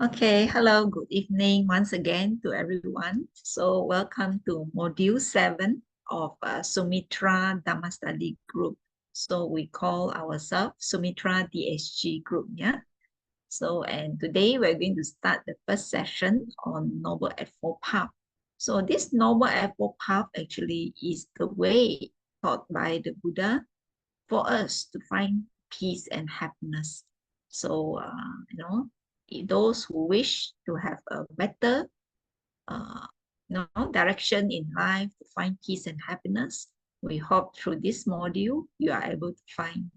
Okay, hello, good evening once again to everyone. So welcome to Module 7 of Sumitra Dhamma Study Group. So we call ourselves Sumitra DSG Group, yeah? And today we're going to start the first session on Noble Eightfold Path. So this Noble Eightfold Path actually is the way taught by the Buddha for us to find peace and happiness. Those who wish to have a better direction in life, to find peace and happiness, we hope through this module you are able to find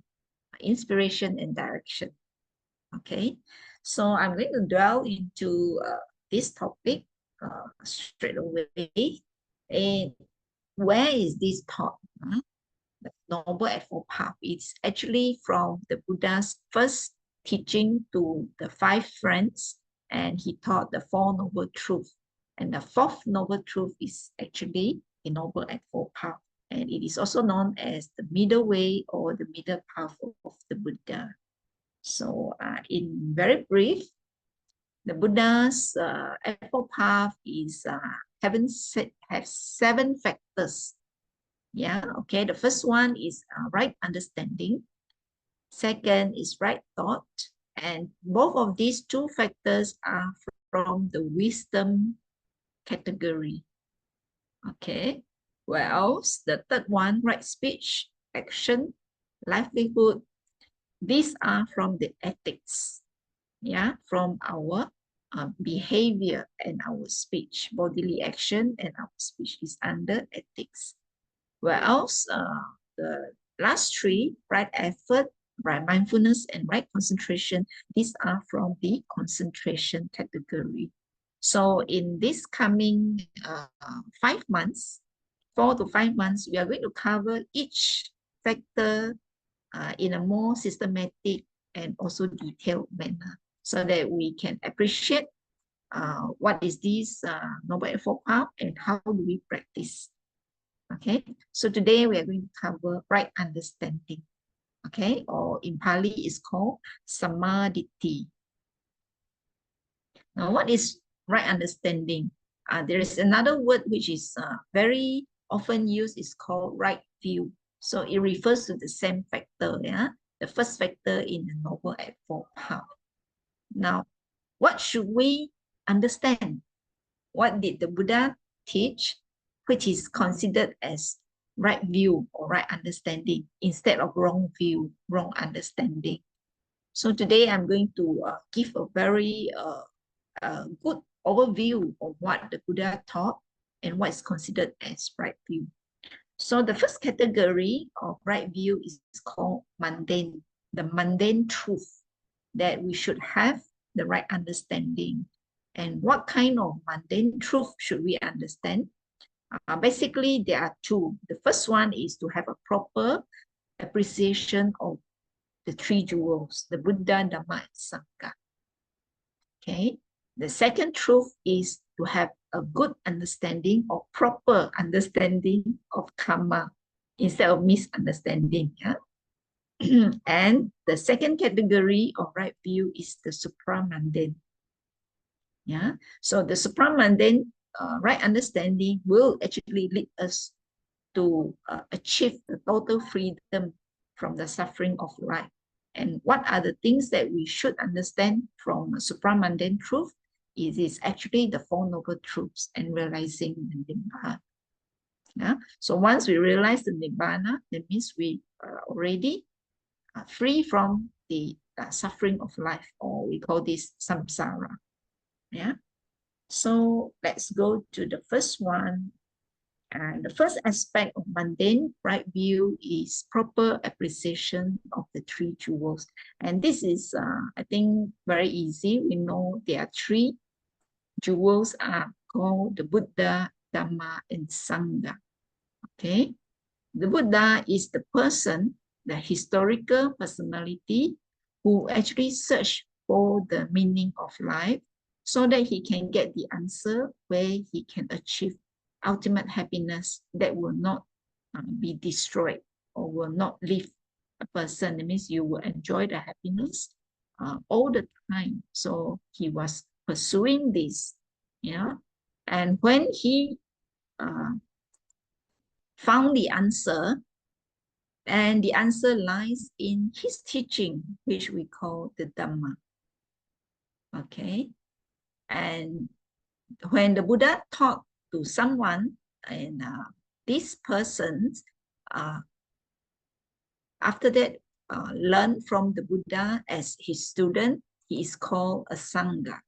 inspiration and direction. Okay, so I'm going to dwell into this topic straight away. And where is this taught? The Noble Eightfold Path. It's actually from the Buddha's first teaching to the 5 friends, and he taught the 4 Noble Truths. And the 4th Noble Truth is actually the Noble Eightfold Path. And it is also known as the middle way or the middle path of the Buddha. So in very brief, the Buddha's Eightfold Path is has 7 factors. Yeah, okay. The first one is right understanding. Second is right thought. And both of these 2 factors are from the wisdom category. Okay. Well, the third one, right speech, action, livelihood. These are from the ethics. Yeah, from our behavior and our speech. Bodily action and our speech is under ethics. Whereas the last 3, right effort, right mindfulness, and right concentration, these are from the concentration category. So in this coming 5 months, 4 to 5 months, we are going to cover each factor in a more systematic and also detailed manner so that we can appreciate what is this Noble Eightfold Path and how do we practice. Okay, so today we are going to cover right understanding. Okay, or in Pali is called samadhi. Now, what is right understanding? There is another word which is very often used, is called right view. So it refers to the same factor, yeah, the first factor in the Noble Eightfold Path. Now, what should we understand? What did the Buddha teach, which is considered as right view or right understanding instead of wrong view, wrong understanding? So today I'm going to give a very good overview of what the Buddha taught and what is considered as right view. So the first category of right view is called mundane, the mundane truth, that we should have the right understanding. And what kind of mundane truth should we understand? Basically, there are 2. The first one is to have a proper appreciation of the 3 jewels, the Buddha, Dhamma, and Sangha. Okay. The second truth is to have a good understanding or proper understanding of karma instead of misunderstanding. Yeah? And the second category of right view is the supramundane. Yeah. So the supramundane right understanding will actually lead us to achieve the total freedom from the suffering of life. And what are the things that we should understand from supramundane truth? It is actually the 4 Noble Truths and realizing the Nibbana. Yeah? So once we realize the Nibbana, that means we are already free from the suffering of life, or we call this samsara. Yeah. So let's go to the first one. And the first aspect of mundane right view is proper appreciation of the 3 jewels. And this is, I think, very easy. We know there are 3 jewels are called the Buddha, Dhamma, and Sangha. Okay. The Buddha is the person, the historical personality who actually searched for the meaning of life so that he can get the answer where he can achieve ultimate happiness that will not be destroyed or will not leave a person. That means you will enjoy the happiness all the time. So he was pursuing this. Yeah. And when he found the answer, and the answer lies in his teaching, which we call the Dhamma. Okay. And when the Buddha taught to someone, and this person, after that, learn from the Buddha as his student, he is called a Sangha.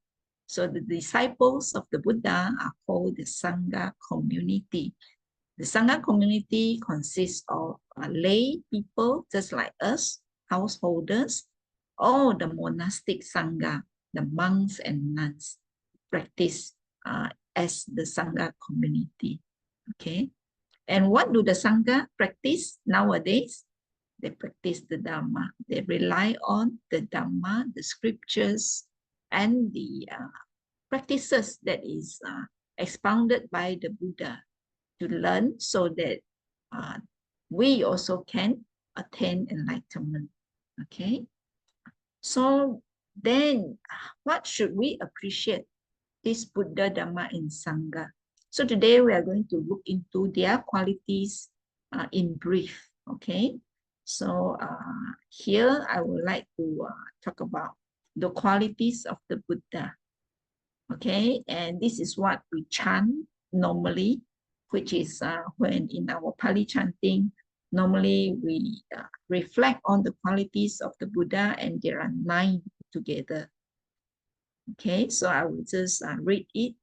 So the disciples of the Buddha are called the Sangha community. The Sangha community consists of lay people, just like us, householders, or the monastic Sangha, the monks and nuns practice as the Sangha community. Okay. And what do the Sangha practice nowadays? They practice the Dhamma. They rely on the Dhamma, the scriptures, and the practices that is expounded by the Buddha to learn, so that we also can attain enlightenment. Okay. So then what should we appreciate? This Buddha, Dhamma, and Sangha. So today we are going to look into their qualities in brief. Okay. So here I would like to talk about the qualities of the Buddha. Okay. And this is what we chant normally, which is when in our Pali chanting, normally we reflect on the qualities of the Buddha, and there are 9 together. Okay, so I will just read it.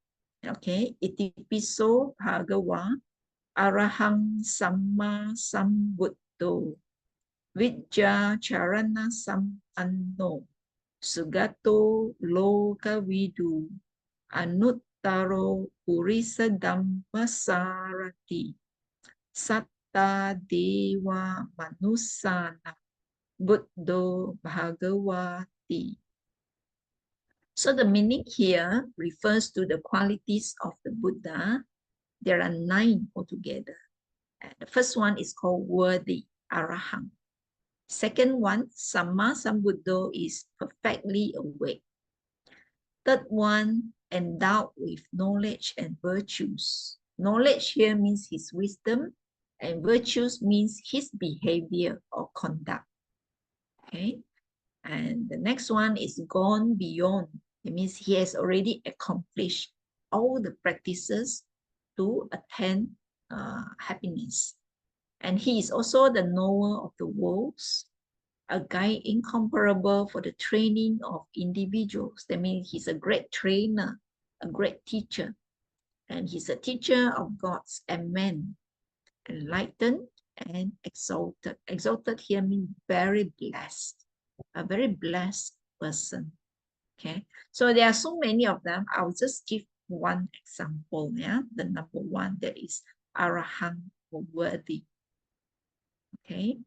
Okay, Itipiso Bhagawa Arahang Samma Sambuddho Vidya Charana Sampanno Sugato Lokavidu Anuttaro Purisa Dhammasarati Satta Deva Manusana Buddho Bhagavati. So the meaning here refers to the qualities of the Buddha. There are 9 altogether. The first one is called worthy, Arahang. Second one, Samma Sambuddho, is perfectly awake. Third one, endowed with knowledge and virtues. Knowledge here means his wisdom, and virtues means his behavior or conduct. Okay. And the next one is gone beyond. It means he has already accomplished all the practices to attain happiness. And he is also the knower of the worlds, a guide incomparable for the training of individuals. That means he's a great trainer, a great teacher. And he's a teacher of gods and men, enlightened and exalted. Exalted here means very blessed. A very blessed person. Okay, so there are so many of them. I'll just give one example. Yeah, the number 1, that is Arahang, or worthy. Okay.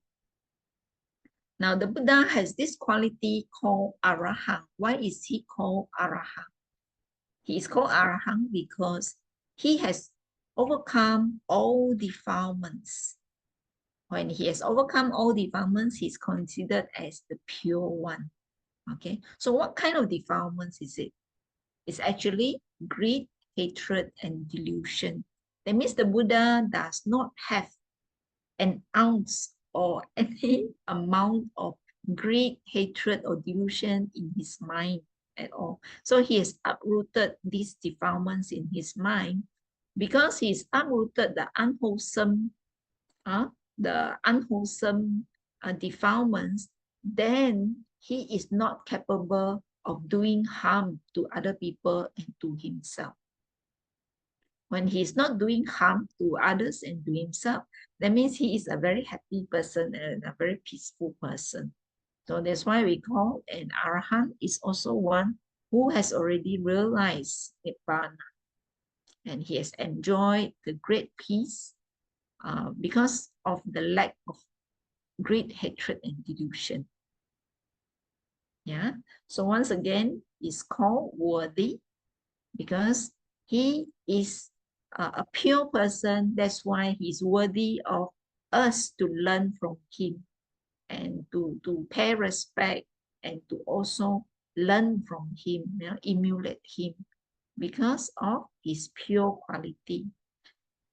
Now the Buddha has this quality called Arahang. Why is he called Arahang? He is called Arahang because he has overcome all defilements. When he has overcome all defilements, he's considered as the pure one. Okay, so what kind of defilements is it? It's actually greed, hatred, and delusion. That means the Buddha does not have an ounce or any amount of greed, hatred, or delusion in his mind at all. So he has uprooted these defilements in his mind. Because he's uprooted the unwholesome defilements, then he is not capable of doing harm to other people and to himself. When he's not doing harm to others and to himself, that means he is a very happy person and a very peaceful person. So that's why we call an Arahant is also one who has already realized Nibbana. And he has enjoyed the great peace because of the lack of greed, hatred, and delusion. Yeah. So once again, it's called worthy because he is a pure person. That's why he's worthy of us to learn from him and to pay respect and to also learn from him, emulate him because of his pure quality.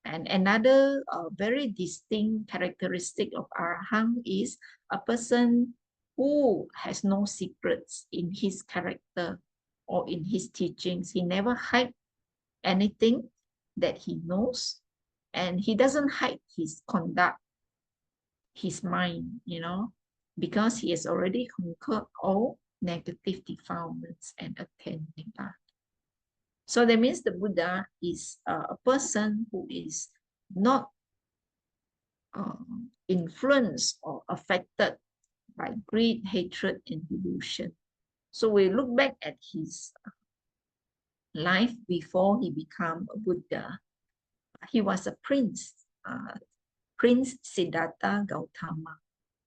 And another very distinct characteristic of Arahant is a person who has no secrets in his character or in his teachings. He never hides anything that he knows, and he doesn't hide his conduct, his mind, because he has already conquered all negative defilements and attained Nibbana. So that means the Buddha is a person who is not influenced or affected by greed, hatred, and delusion. So we look back at his life before he became a Buddha. He was a prince, Prince Siddhartha Gautama.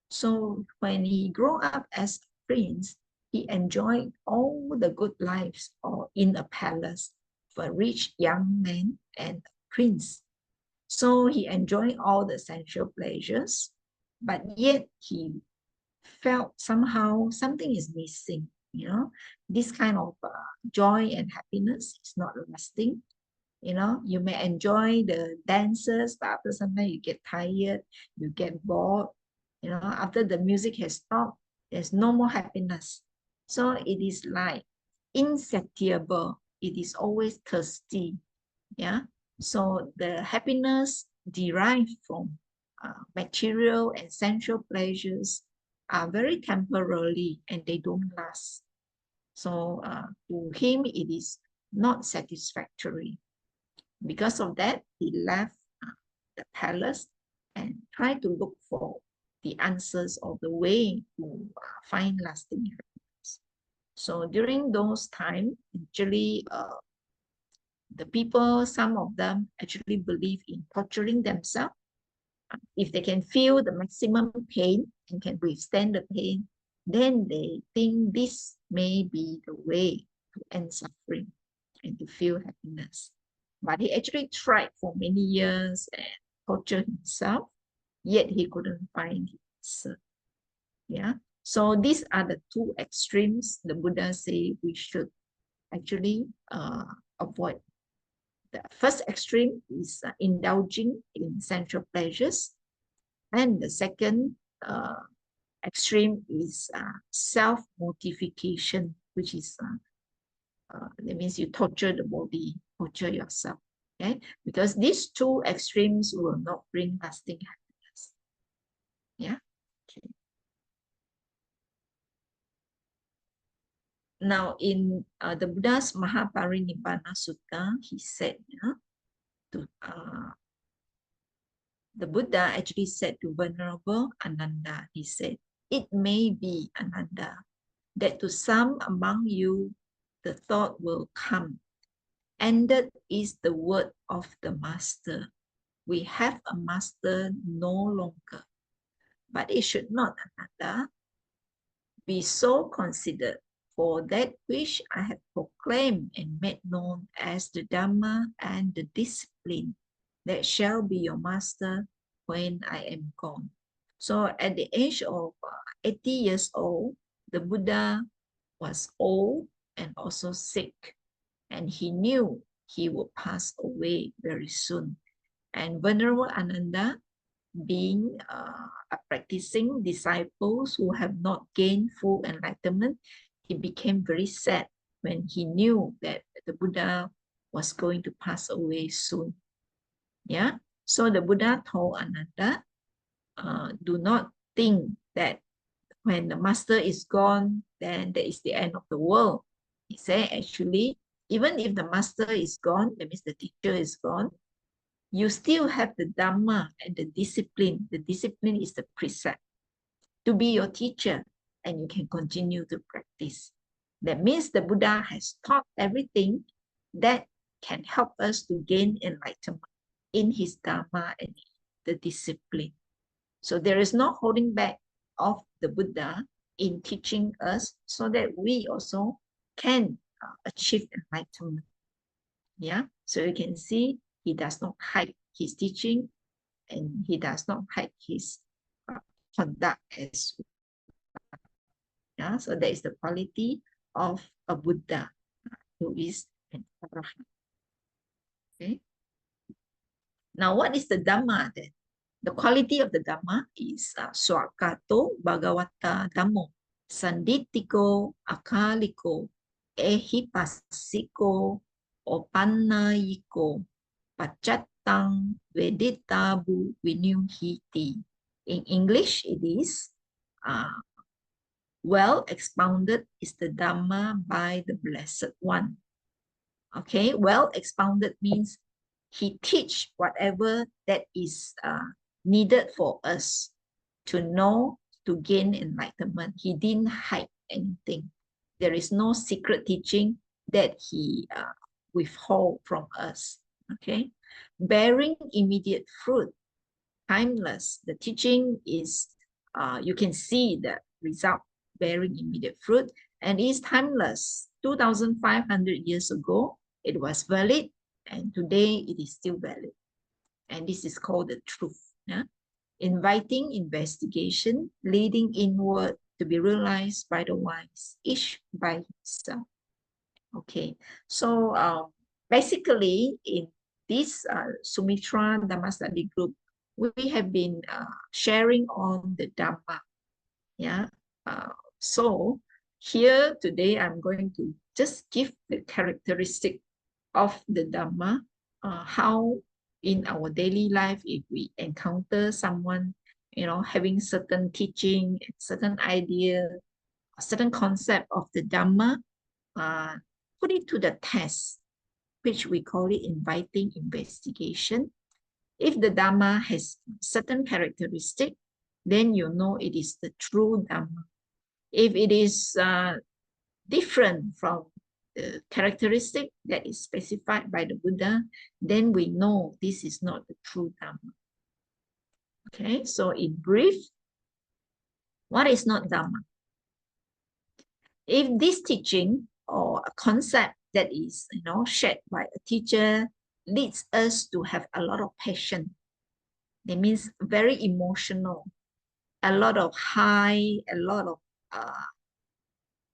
So when he grew up as a prince, he enjoyed all the good lives or in a palace for a rich young man and prince. So he enjoyed all the sensual pleasures, but yet he felt somehow something is missing. This kind of joy and happiness is not lasting. You may enjoy the dances, but after some time you get tired, you get bored. After the music has stopped, there's no more happiness. So it is like insatiable. It is always thirsty. Yeah. So the happiness derived from material and sensual pleasures are very temporary and they don't last. So to him, it is not satisfactory. Because of that, he left the palace and tried to look for the answers or the way to find lasting happiness. So during those times, actually, the people, some of them actually believe in torturing themselves. If they can feel the maximum pain and can withstand the pain, then they think this may be the way to end suffering and to feel happiness. But he actually tried for many years and tortured himself, yet he couldn't find the answer. Yeah. So these are the two extremes the Buddha say we should actually avoid. The first extreme is indulging in sensual pleasures, and the second extreme is self-mortification, which is that means you torture the body, torture yourself. Okay, because these two extremes will not bring lasting happiness. Yeah. Okay. Now, in the Buddha's Mahaparinibbana Sutta, he said, the Buddha actually said to Venerable Ananda, he said, it may be, Ananda, that to some among you, the thought will come, ended is the word of the master. We have a master no longer. But it should not, Ananda, be so considered, for that which I have proclaimed and made known as the Dhamma and the discipline that shall be your master when I am gone. So at the age of 80 years old, the Buddha was old and also sick, and he knew he would pass away very soon. And Venerable Ananda, being a practicing disciples who have not gained full enlightenment, he became very sad when he knew that the Buddha was going to pass away soon. Yeah. So the Buddha told Ananda, do not think that when the master is gone, then that is the end of the world. He said, actually, even if the master is gone, that means the teacher is gone, you still have the Dhamma and the discipline. The discipline is the precept to be your teacher, and you can continue to practice. That means the Buddha has taught everything that can help us to gain enlightenment in his Dhamma and the discipline. So there is no holding back of the Buddha in teaching us so that we also can achieve enlightenment. Yeah, so you can see he does not hide his teaching and he does not hide his conduct as well. Yeah, so that is the quality of a Buddha, who is an Arahant. Okay. Now, what is the Dhamma then? The quality of the Dhamma is Swakato Bhagavata Dhammo, Sanditiko Akaliko, Ehipasiko, Opannayiko, Pachattang Veditabu Vinyuhiti. In English, it is well expounded is the Dhamma by the Blessed One. Okay, well expounded means he teach whatever that is needed for us to know, to gain enlightenment. He didn't hide anything. There is no secret teaching that he withhold from us. Okay, bearing immediate fruit, timeless. The teaching is, you can see the result, bearing immediate fruit, and is timeless. 2,500 years ago, it was valid, and today it is still valid. And this is called the truth. Yeah? Inviting investigation, leading inward to be realized by the wise, each by himself. Okay, so basically in this Sumitra Dhamma Study Group, we have been sharing on the Dhamma. Yeah, so here today I'm going to just give the characteristic of the Dhamma, how in our daily life, if we encounter someone, having certain teaching, certain idea, certain concept of the Dhamma, put it to the test, which we call it inviting investigation. If the Dhamma has certain characteristic, then you know it is the true Dhamma. If it is different from the characteristic that is specified by the Buddha, then we know this is not the true Dhamma. Okay, so in brief, what is not Dhamma? If this teaching or a concept that is, shared by a teacher leads us to have a lot of passion, that means very emotional, a lot of high, a lot of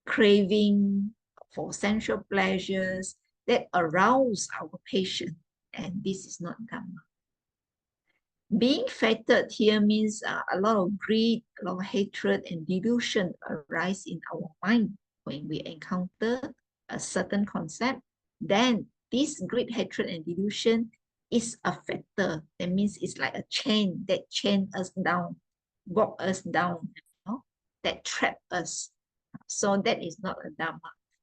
craving for sensual pleasures that arouse our passion, and this is not Dhamma. Being fettered here means a lot of greed, a lot of hatred and delusion arise in our mind when we encounter a certain concept. Then this greed, hatred and delusion is a fetter. That means it's like a chain that chain us down, walk us down, that trap us. So that is not a Dhamma.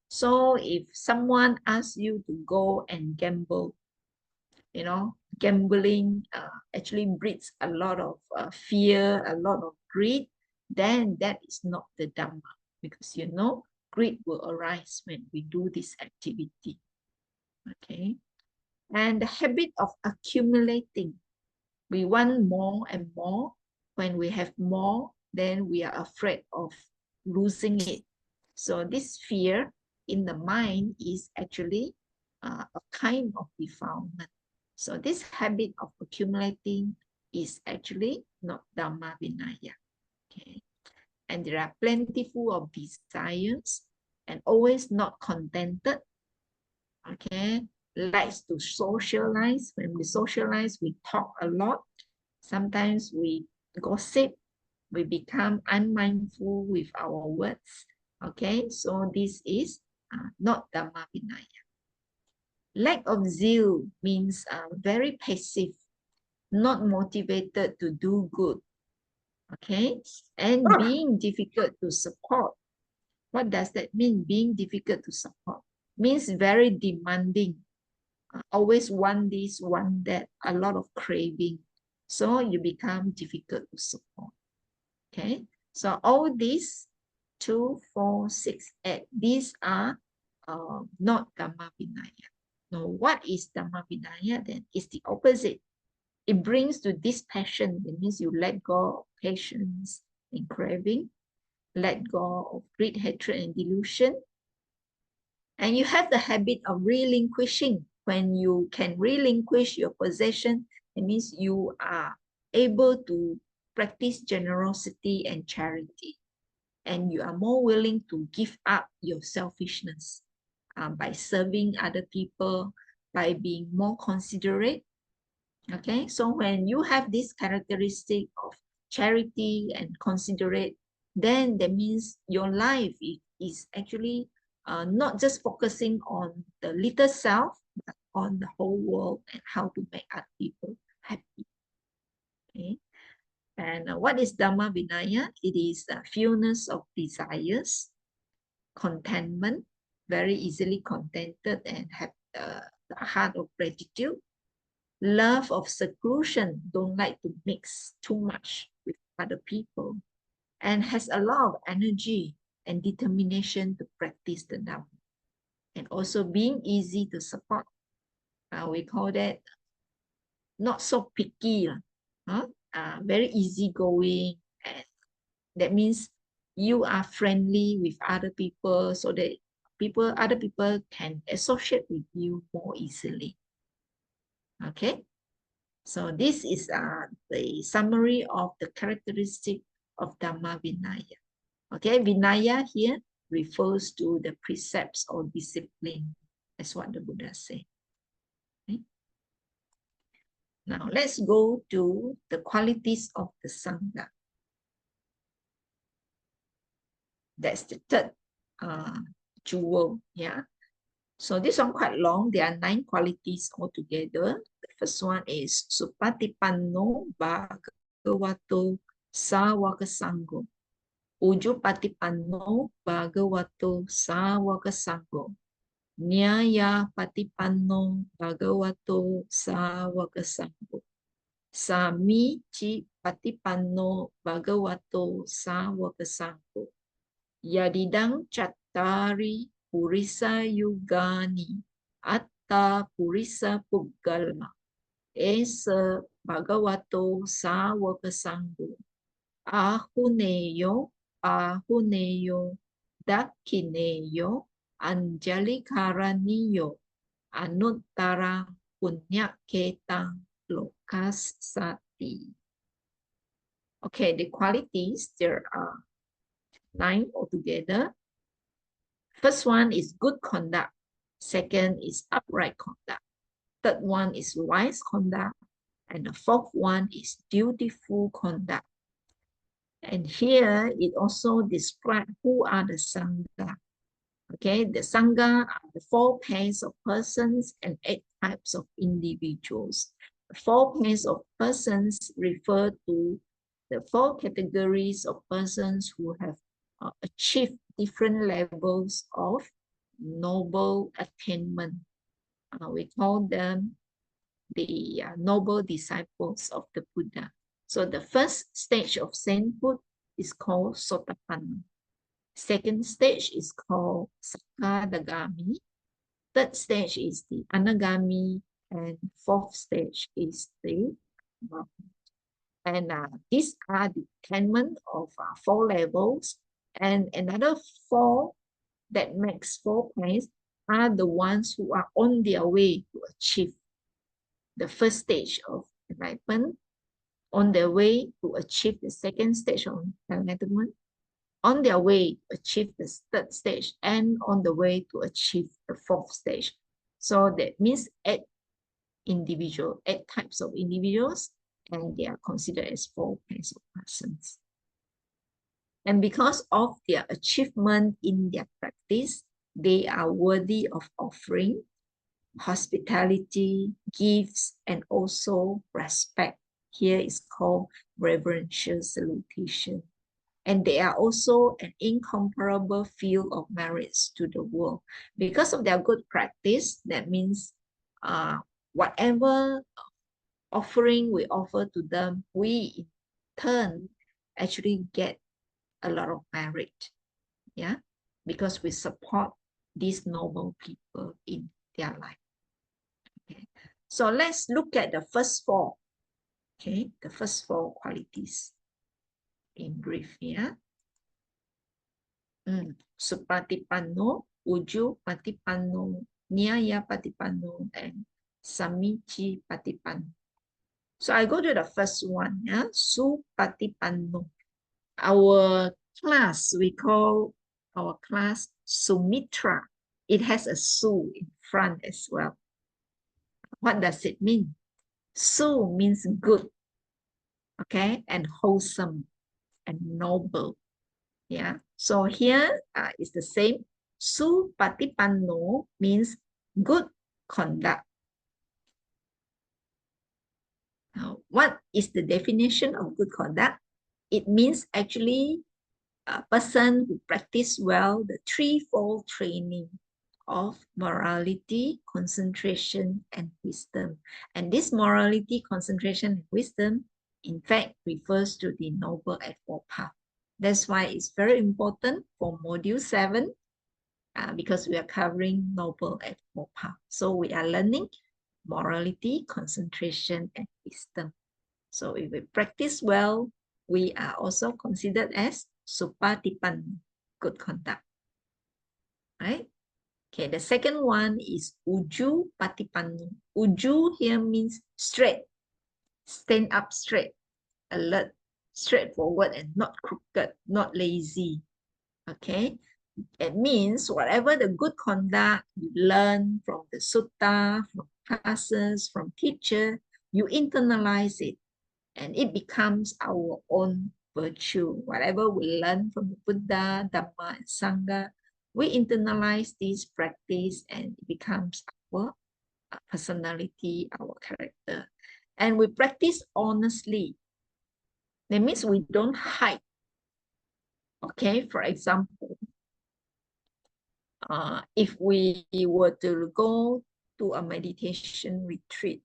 So if someone asks you to go and gamble, gambling actually breeds a lot of fear, a lot of greed, then that is not the Dhamma, because greed will arise when we do this activity. Okay, and the habit of accumulating, we want more and more. When we have more, then we are afraid of losing it. So this fear in the mind is actually a kind of defilement. So this habit of accumulating is actually not Dhamma Vinaya. Okay, and there are plentiful of desires and always not contented. Okay, likes to socialize. When we socialize, we talk a lot. Sometimes we gossip. We become unmindful with our words. Okay, so this is not Dhamma Vinaya. Lack of zeal means very passive, not motivated to do good. Okay, and being difficult to support. What does that mean? Being difficult to support means very demanding, always want this, want that, a lot of craving. So you become difficult to support. Okay, so all these 2, 4, 6, 8, these are not Dhamma Vinaya. Now, what is Dhamma Vinaya then? It's the opposite. It brings to dispassion. That means you let go of patience and craving, let go of greed, hatred, and delusion. And you have the habit of relinquishing. When you can relinquish your possession, it means you are able to practice generosity and charity. and you are more willing to give up your selfishness by serving other people, by being more considerate. Okay, so when you have this characteristic of charity and considerate, then that means your life is actually not just focusing on the little self, but on the whole world and how to make other people happy. Okay, and what is Dhamma Vinaya? It is fewness of desires, contentment, very easily contented and have the heart of gratitude, love of seclusion, don't like to mix too much with other people, and has a lot of energy and determination to practice the Dhamma. And also being easy to support. We call that not so picky, very easygoing. And that means you are friendly with other people so that other people can associate with you more easily. Okay. So this is the summary of the characteristic of Dhamma Vinaya. Okay, Vinaya here refers to the precepts or discipline. That's what the Buddha said. Okay. Now let's go to the qualities of the Sangha. That's the third jewel. Yeah. So this one quite long. There are 9 qualities altogether. The first one is Supatipanno Bhagavato Sawaka Sangho. Ujupatipanno Bhagavato Sawaka Sangho. Nyaya Patipanno Bhagavato Sawaka Sangho. Samici Patipanno Bhagavato Sawaka Sangho. Yadidang Chattari Purisa Yugani Atta Purisa Puggala Esa Bhagavato Sawaka Sangho. Ahuneyo Dakineyo Anjali Karaniyo Anuttara Punyaketang Lokas Sati. Okay, the qualities, there are 9 altogether. First one is good conduct. Second is upright conduct. Third one is wise conduct. And the fourth one is dutiful conduct. And here it also describes who are the Sangha. Okay, the Sangha are the 4 pairs of persons and 8 types of individuals. The 4 pairs of persons refer to the 4 categories of persons who have achieved different levels of noble attainment. We call them the noble disciples of the Buddha. So the first stage of sainthood is called Sotapanna. Second stage is called Sakadagami. Third stage is the Anagami. And fourth stage is the and these are the attainment of 4 levels. And another 4 that makes 4 points are the ones who are on their way to achieve the first stage of enlightenment, on their way to achieve the second stage of enlightenment, on their way to achieve the third stage, and on the way to achieve the fourth stage. So that means 8 types of individuals, and they are considered as 4 kinds of persons. And because of their achievement in their practice, they are worthy of offering, hospitality, gifts, and also respect. Here is called reverential salutation. And they are also an incomparable field of merits to the world. Because of their good practice, that means whatever offering we offer to them, we in turn actually get a lot of merit, yeah, because we support these noble people in their life. Okay, so let's look at the first 4. Okay, the first 4 qualities in brief here. Supatipanno, Uju Patipanno, Nyaya Patipanno, and Samici Patipanno. So I go to the first one, yeah, Supatipanno. Our class, we call our class Sumitra. It has a Su in front as well. What does it mean? Su means good, okay, and wholesome and noble. Yeah, so here is the same. Supatipanno means good conduct. Now, what is the definition of good conduct? It means actually a person who practice well the threefold training of morality, concentration, and wisdom. And this morality, concentration, and wisdom, in fact, refers to the Noble Eightfold Path. That's why it's very important for Module 7, because we are covering Noble Eightfold Path. So we are learning morality, concentration, and wisdom. So if we practice well, we are also considered as supatipan, good conduct. Right? Okay, the second one is uju patipanno. Uju here means straight, stand up straight, alert, straightforward, and not crooked, not lazy. Okay, it means whatever the good conduct you learn from the sutta, from classes, from teacher, you internalize it and it becomes our own virtue. Whatever we learn from the Buddha, Dhamma, and Sangha, we internalize this practice and it becomes our personality, our character. And we practice honestly. That means we don't hide. Okay, for example, if we were to go to a meditation retreat,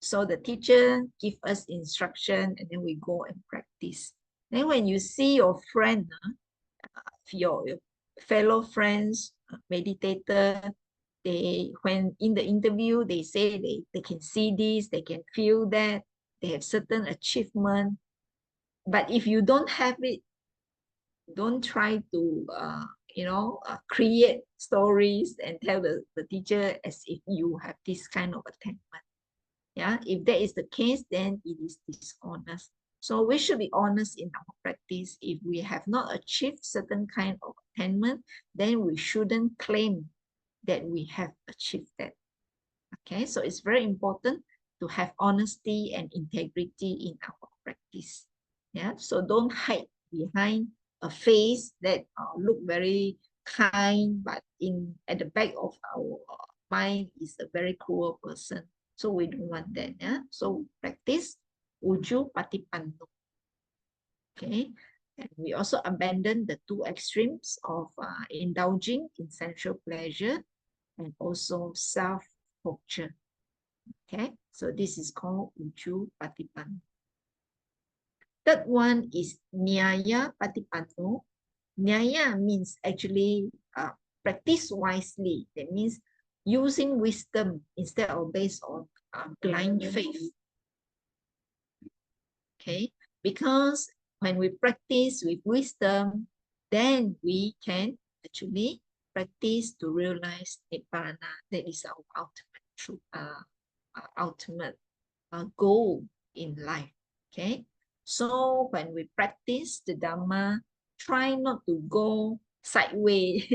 so the teacher give us instruction and then we go and practice. Then when you see your friend, your fellow friends, meditator, when in the interview, they say they can see this, they can feel that, they have certain achievement. But if you don't have it, don't try to, create stories and tell the teacher as if you have this kind of attainment. Yeah, if that is the case, then it is dishonest. So we should be honest in our practice. If we have not achieved certain kind of attainment, then we shouldn't claim that we have achieved that. Okay, so it's very important to have honesty and integrity in our practice. Yeah, so don't hide behind a face that look very kind, but at the back of our mind is a very cruel person. So we don't want that. Yeah, so practice uju patipanno. Okay, and we also abandon the two extremes of indulging in sensual pleasure and also self-torture. Okay, so this is called uju patipanno. Third one is nyaya patipanno. Nyaya means actually practice wisely. That means using wisdom instead of based on blind faith. Okay, because when we practice with wisdom, then we can actually practice to realize nibbana. That is our ultimate truth, ultimate goal in life. Okay, so when we practice the Dhamma, try not to go sideways,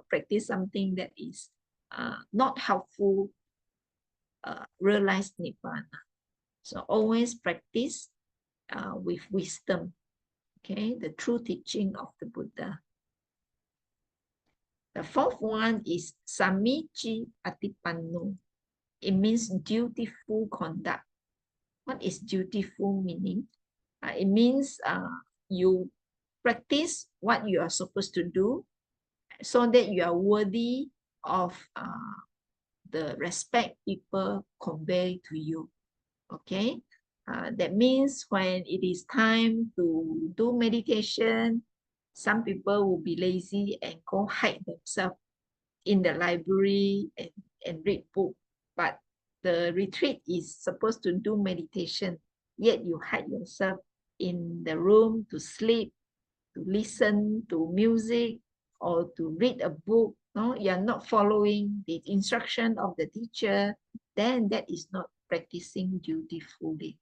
practice something that is not helpful, realize nibbana. So always practice with wisdom, okay, the true teaching of the Buddha. The fourth one is samichi patipanno. It means dutiful conduct. What is dutiful meaning? It means you practice what you are supposed to do so that you are worthy of the respect people convey to you. Okay, that means when it is time to do meditation, some people will be lazy and go hide themselves in the library and read book. But the retreat is supposed to do meditation, yet you hide yourself in the room to sleep, to listen to music, or to read a book. No, you are not following the instruction of the teacher, then that is not practicing dutifully.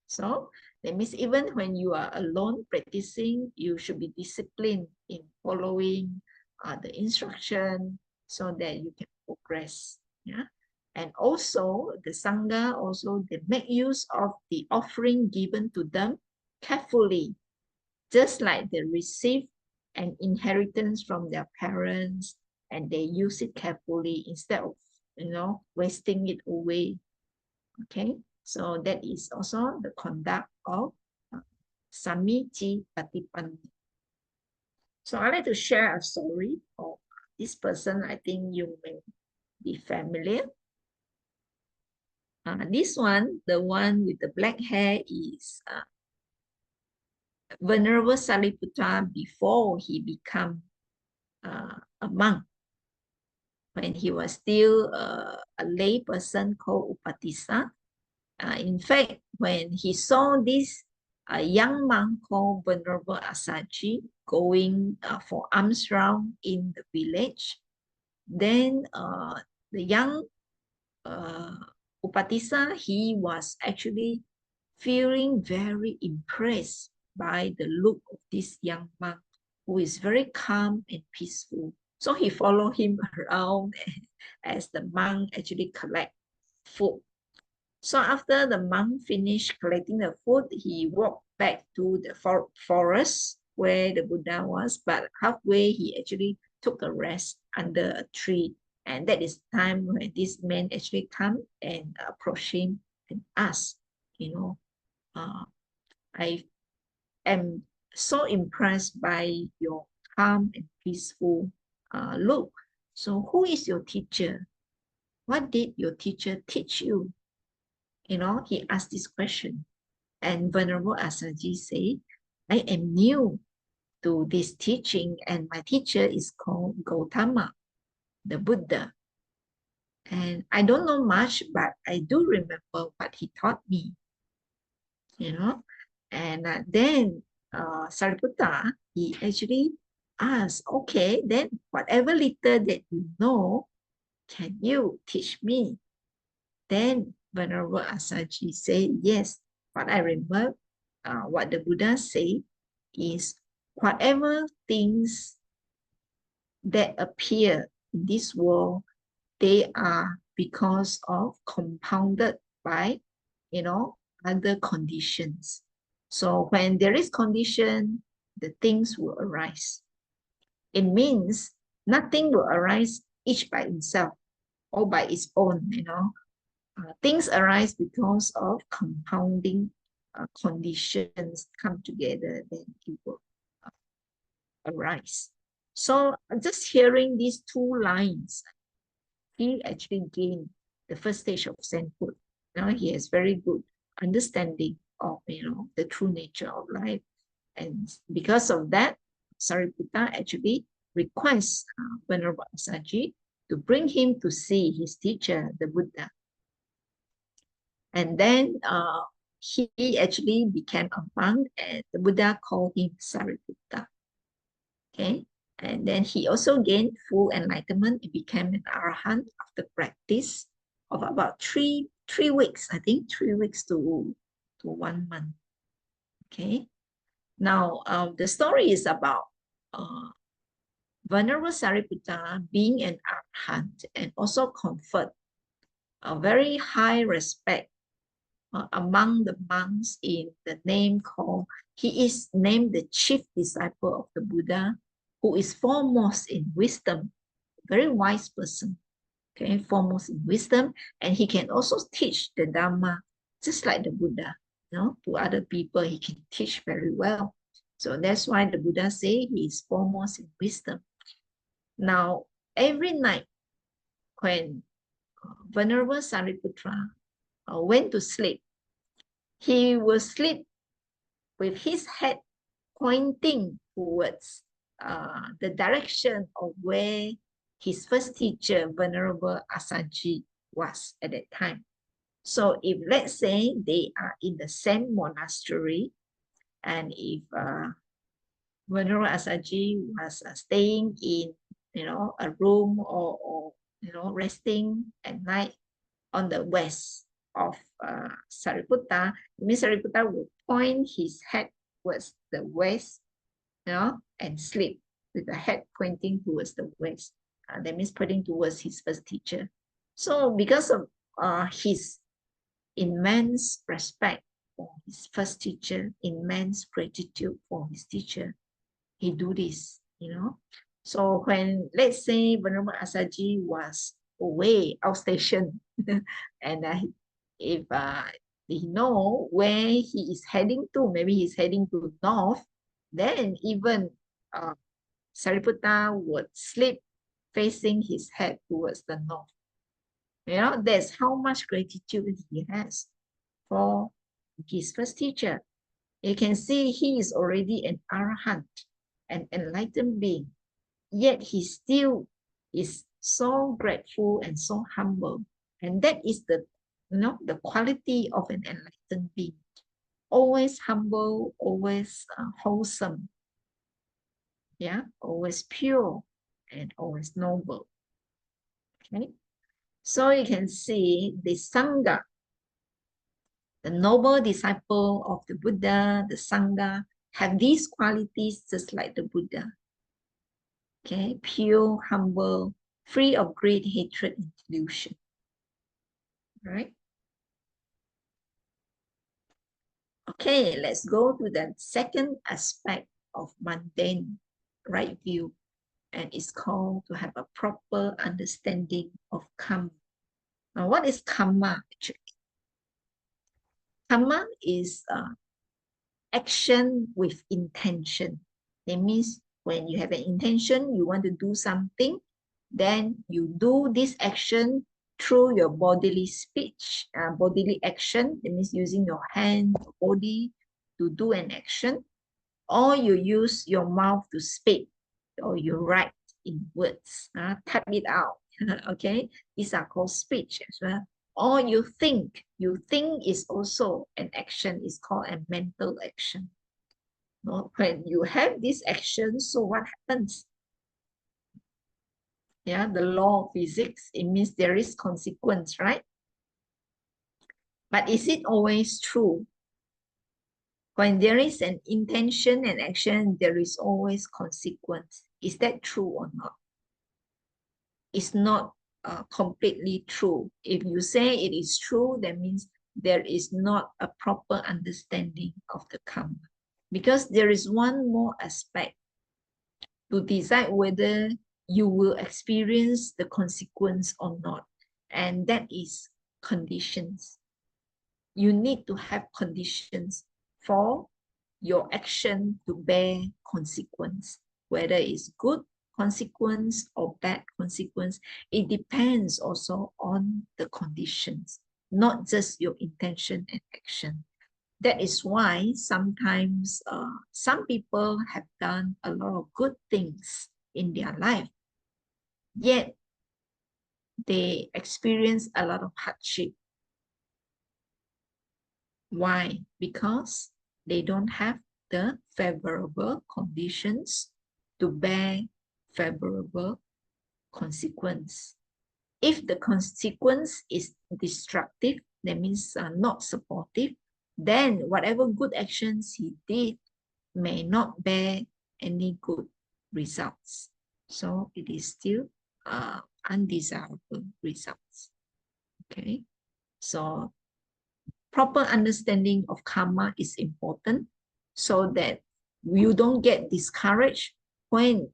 So that means even when you are alone practicing, you should be disciplined in following the instruction so that you can progress. Yeah. And also the Sangha also, they make use of the offering given to them carefully, just like they receive an inheritance from their parents and they use it carefully instead of, wasting it away. Okay, so that is also the conduct of Samiji Patipan. So I'd like to share a story of this person. I think you may be familiar. This one, the one with the black hair, is Venerable Sariputra before he became a monk. When he was still a lay person called Upatissa. In fact, when he saw this young monk called Venerable Asaji going for alms round in the village, then the young Upatissa, he was actually feeling very impressed by the look of this young monk who is very calm and peaceful. So he followed him around as the monk actually collect food. So after the monk finished collecting the food, he walked back to the forest where the Buddha was, but halfway he actually took a rest under a tree. And that is the time when this man actually come and approach him and ask, I am so impressed by your calm and peaceful look. So who is your teacher? What did your teacher teach you? He asked this question. And Venerable Asaji said, I am new to this teaching and my teacher is called Gautama, the Buddha. And I don't know much, but I do remember what he taught me, And then Sariputta, he actually asked, okay, then whatever little that you know, can you teach me? Then Venerable Asaji said, yes, what I remember, what the Buddha said is whatever things that appear in this world, they are because of compounded by, other conditions. So when there is condition, the things will arise. It means nothing will arise each by itself or by its own, things arise because of compounding conditions come together, then it will arise. So just hearing these two lines, he actually gained the first stage of sainthood. Now he has very good understanding of the true nature of life, and because of that, Sariputta actually requests Venerable Asaji to bring him to see his teacher, the Buddha. And then he actually became a monk, and the Buddha called him Sariputta. Okay, and then he also gained full enlightenment and became an arahant after practice of about three weeks. I think 3 weeks to 1 month. Okay, now the story is about Venerable Sariputta being an arahant and also conferred a very high respect among the monks in the name called, he is named the chief disciple of the Buddha, who is foremost in wisdom, very wise person, okay, foremost in wisdom, and he can also teach the Dhamma just like the Buddha, to other people he can teach very well. So that's why the Buddha say he is foremost in wisdom. Now, every night when Venerable Sariputra went to sleep, he will sleep with his head pointing towards the direction of where his first teacher, Venerable Asaji, was at that time. So if let's say they are in the same monastery, and if Venerable Asaji was staying in, a room or resting at night on the west of Sariputta, it means Sariputta will point his head towards the west, and sleep with the head pointing towards the west. That means pointing towards his first teacher. So because of his immense respect for his first teacher, immense gratitude for his teacher, he do this, So when, let's say, Venerable Asaji was away, outstation, and if he know where he is heading to, maybe he's heading to north, then even Sariputta would sleep facing his head towards the north. That's how much gratitude he has for his first teacher. You can see he is already an arahant, an enlightened being, yet he still is so grateful and so humble. And that is the quality of an enlightened being. Always humble, always wholesome, always pure, and always noble. Okay, so you can see the Sangha, the noble disciple of the Buddha, the Sangha, have these qualities just like the Buddha. Okay, pure, humble, free of greed, hatred, and delusion. Right? Okay, let's go to the second aspect of mundane right view, and it's called to have a proper understanding of karma. Now, what is karma actually? Karma is action with intention. That means when you have an intention, you want to do something, then you do this action through your bodily speech, bodily action. That means using your hand, body to do an action, or you use your mouth to speak, or you write in words, type it out. Okay, these are called speech as well. Or you think is also an action, is called a mental action. When you have this action, so what happens? The law of physics, it means there is consequence, right? But is it always true? When there is an intention and action, there is always consequence. Is that true or not? It's not completely true. If you say it is true, that means there is not a proper understanding of the karma. Because there is one more aspect to decide whether you will experience the consequence or not. And that is conditions. You need to have conditions for your action to bear consequence, whether it's good consequence or bad consequence. It depends also on the conditions, not just your intention and action. That is why sometimes some people have done a lot of good things in their life, yet they experience a lot of hardship. Why? Because they don't have the favorable conditions to bear favorable consequence. If the consequence is destructive, that means not supportive, then whatever good actions he did may not bear any good results. So it is still undesirable results. Okay, so proper understanding of karma is important so that you don't get discouraged when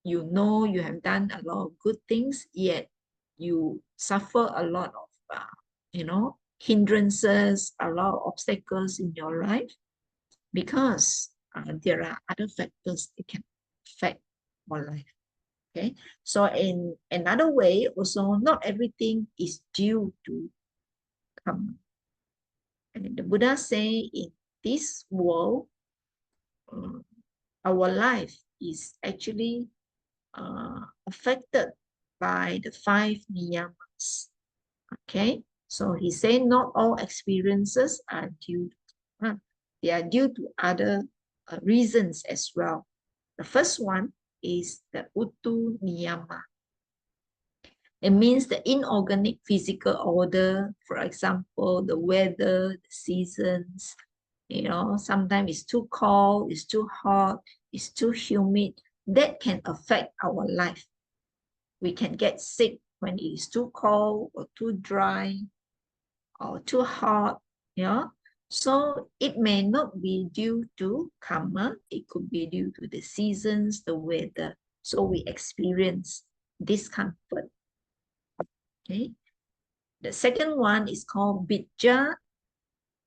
you know you have done a lot of good things, yet you suffer a lot of hindrances, a lot of obstacles in your life, because there are other factors that can affect our life. Okay, so in another way, also not everything is due to karma. And the Buddha say in this world, our life is actually affected by the 5 niyamas. Okay, so he said not all experiences are due to, they are due to other reasons as well. The first one is the Uttu Niyama. It means the inorganic physical order, for example, the weather, the seasons, sometimes it's too cold, it's too hot, it's too humid. That can affect our life. We can get sick when it is too cold or too dry or too hot, So it may not be due to karma, it could be due to the seasons, the weather. So we experience discomfort. Okay. The second one is called Bija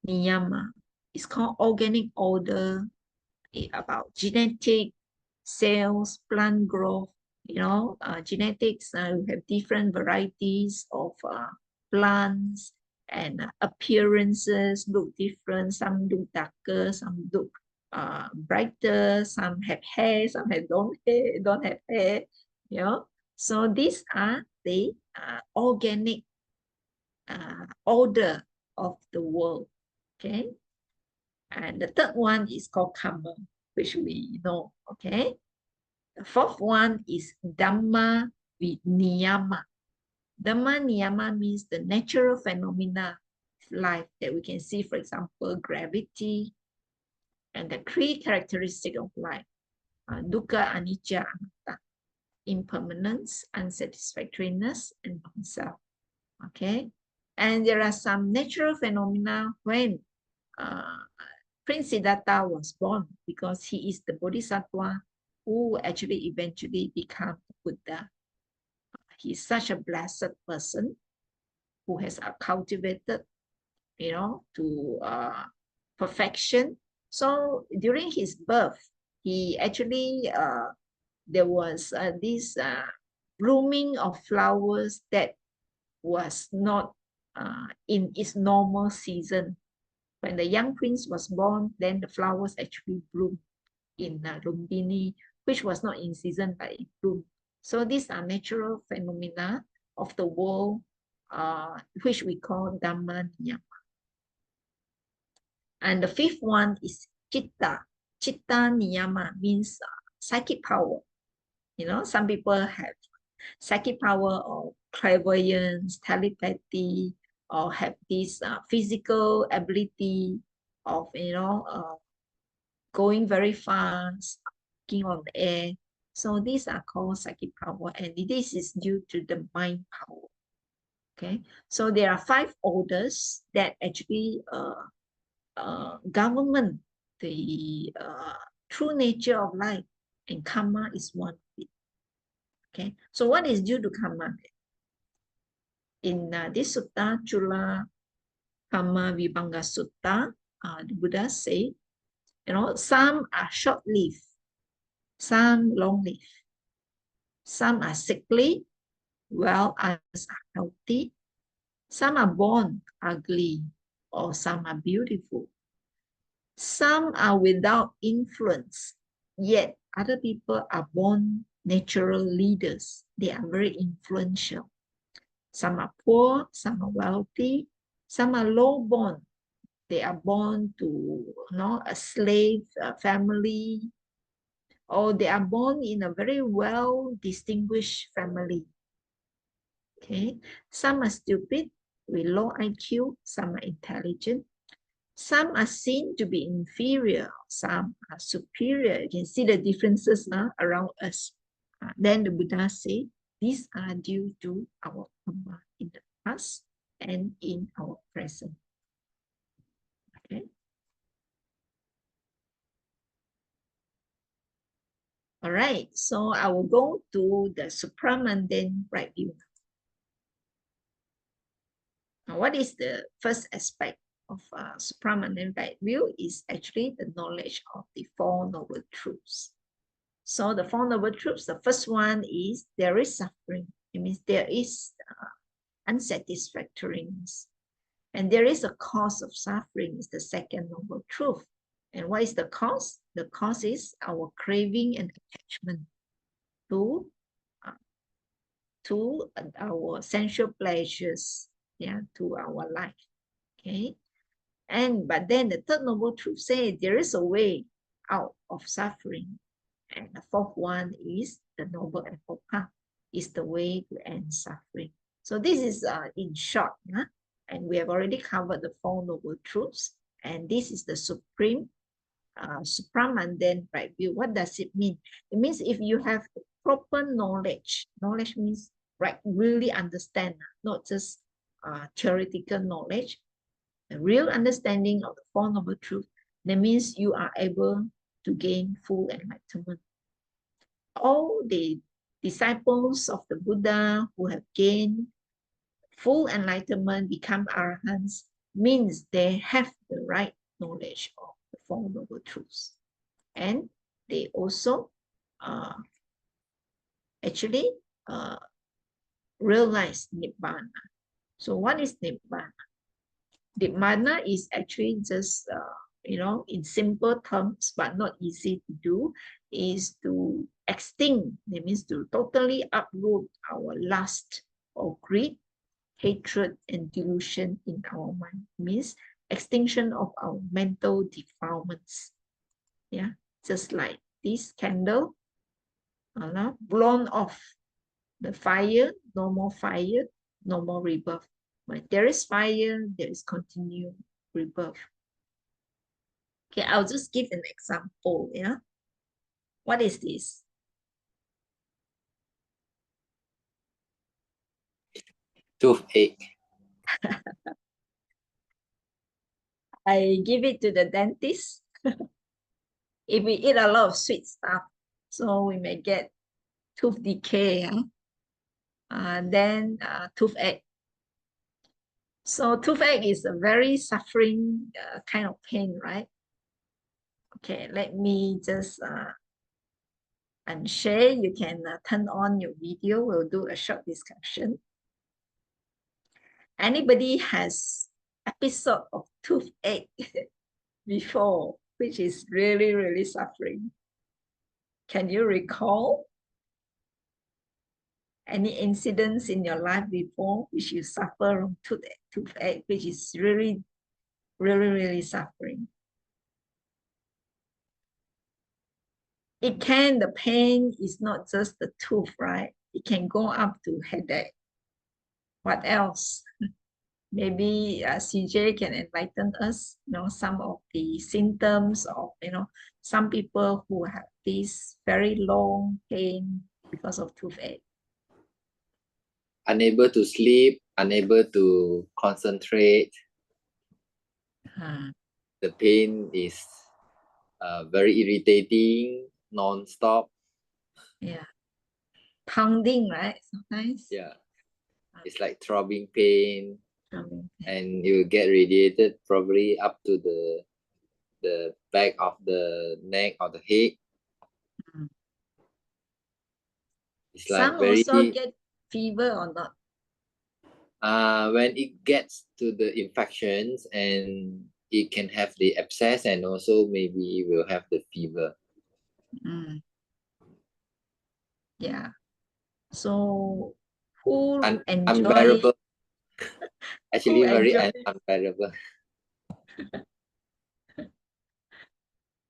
Niyama. It's called organic order, about genetic, cells, plant growth. Genetics, we have different varieties of plants, and appearances look different. Some look darker, some look brighter, some have hair, some don't have hair. So these are the organic order of the world. Okay. And the third one is called karma, which we know. Okay. The fourth one is Dhamma Niyama. Dhamma Niyama means the natural phenomena of life that we can see, for example, gravity, and the three characteristics of life: dukkha, anicca, anatta, impermanence, unsatisfactoriness, and non-self. Okay. And there are some natural phenomena when Prince Siddhartha was born, because he is the bodhisattva who actually eventually become Buddha. He is such a blessed person who has cultivated, to perfection. So during his birth, he actually, there was this blooming of flowers that was not in its normal season. When the young prince was born, then the flowers actually bloomed in Lumbini, which was not in season, but it bloomed. So these are natural phenomena of the world, which we call Dhamma Niyama. And the fifth one is Chitta. Chitta Niyama means psychic power. Some people have psychic power of clairvoyance, telepathy, or have this physical ability of, going very fast, walking on the air. So these are called psychic power, and this is due to the mind power. Okay, so there are 5 orders that actually government the true nature of life, and karma is one of it. Okay, so what is due to karma? In this sutta, Chula Karma Vibhanga Sutta, the Buddha say, some are short-lived, some long-lived, some are sickly, while others are healthy, some are born ugly, or some are beautiful. Some are without influence, yet other people are born natural leaders. They are very influential. Some are poor, some are wealthy, some are low-born. They are born to a slave family, or they are born in a very well-distinguished family. Okay, some are stupid with low IQ, some are intelligent, some are seen to be inferior, some are superior. You can see the differences around us. Then the Buddha said, these are due to our karma in the past and in our present. Okay. All right, so I will go to the supramundane right view. Now, what is the first aspect of supramundane right view? Is actually the knowledge of the Four Noble Truths. So the Four Noble Truths, the first one is there is suffering. It means there is unsatisfactoriness. And there is a cause of suffering, is the second noble truth. And what is the cause? The cause is our craving and attachment to our sensual pleasures, to our life. Okay. But then the third noble truth says there is a way out of suffering. And the fourth one is the noble Eightfold path. is the way to end suffering. So this is in short, and we have already covered the Four Noble Truths, and this is the supreme supramundane right view. What does it mean? It means if you have proper knowledge, knowledge means right, really understand, not just theoretical knowledge, a real understanding of the Four Noble Truths, that means you are able to gain full enlightenment. All the disciples of the Buddha who have gained full enlightenment, become arahants, means they have the right knowledge of the Four Noble Truths. And they also actually realize Nibbana. So what is Nibbana? Nibbana is actually just, in simple terms, but not easy to do, is to extinct. That means to totally uproot our lust or greed, hatred, and delusion in our mind. Means extinction of our mental defilements. Yeah, just like this candle, blown off the fire, no more fire, no more rebirth. When there is fire, there is continued rebirth. Okay, I'll just give an example. Yeah, what is this? Toothache. I give it to the dentist. If we eat a lot of sweet stuff, so we may get tooth decay, then toothache. So toothache is a very suffering kind of pain, right? Okay, let me just unshare. You can turn on your video. We'll do a short discussion. Anybody has episode of toothache before, which is really, really suffering? Can you recall any incidents in your life before which you suffer from toothache, which is really, really, really suffering? The pain is not just the tooth, right? It can go up to headache. What else? Maybe CJ can enlighten us, some of the symptoms of, some people who have this very long pain because of toothache. Unable to sleep, unable to concentrate. The pain is very irritating, non-stop. Yeah. Pounding, right? Sometimes. Yeah. It's like throbbing pain. Pounding. And you get radiated probably up to the back of the neck or the head. It's Some like very, also get fever or not? When it gets to the infections, and it can have the abscess, and also maybe will have the fever. Yeah. So who enjoy? Unbearable. Actually, very unbearable.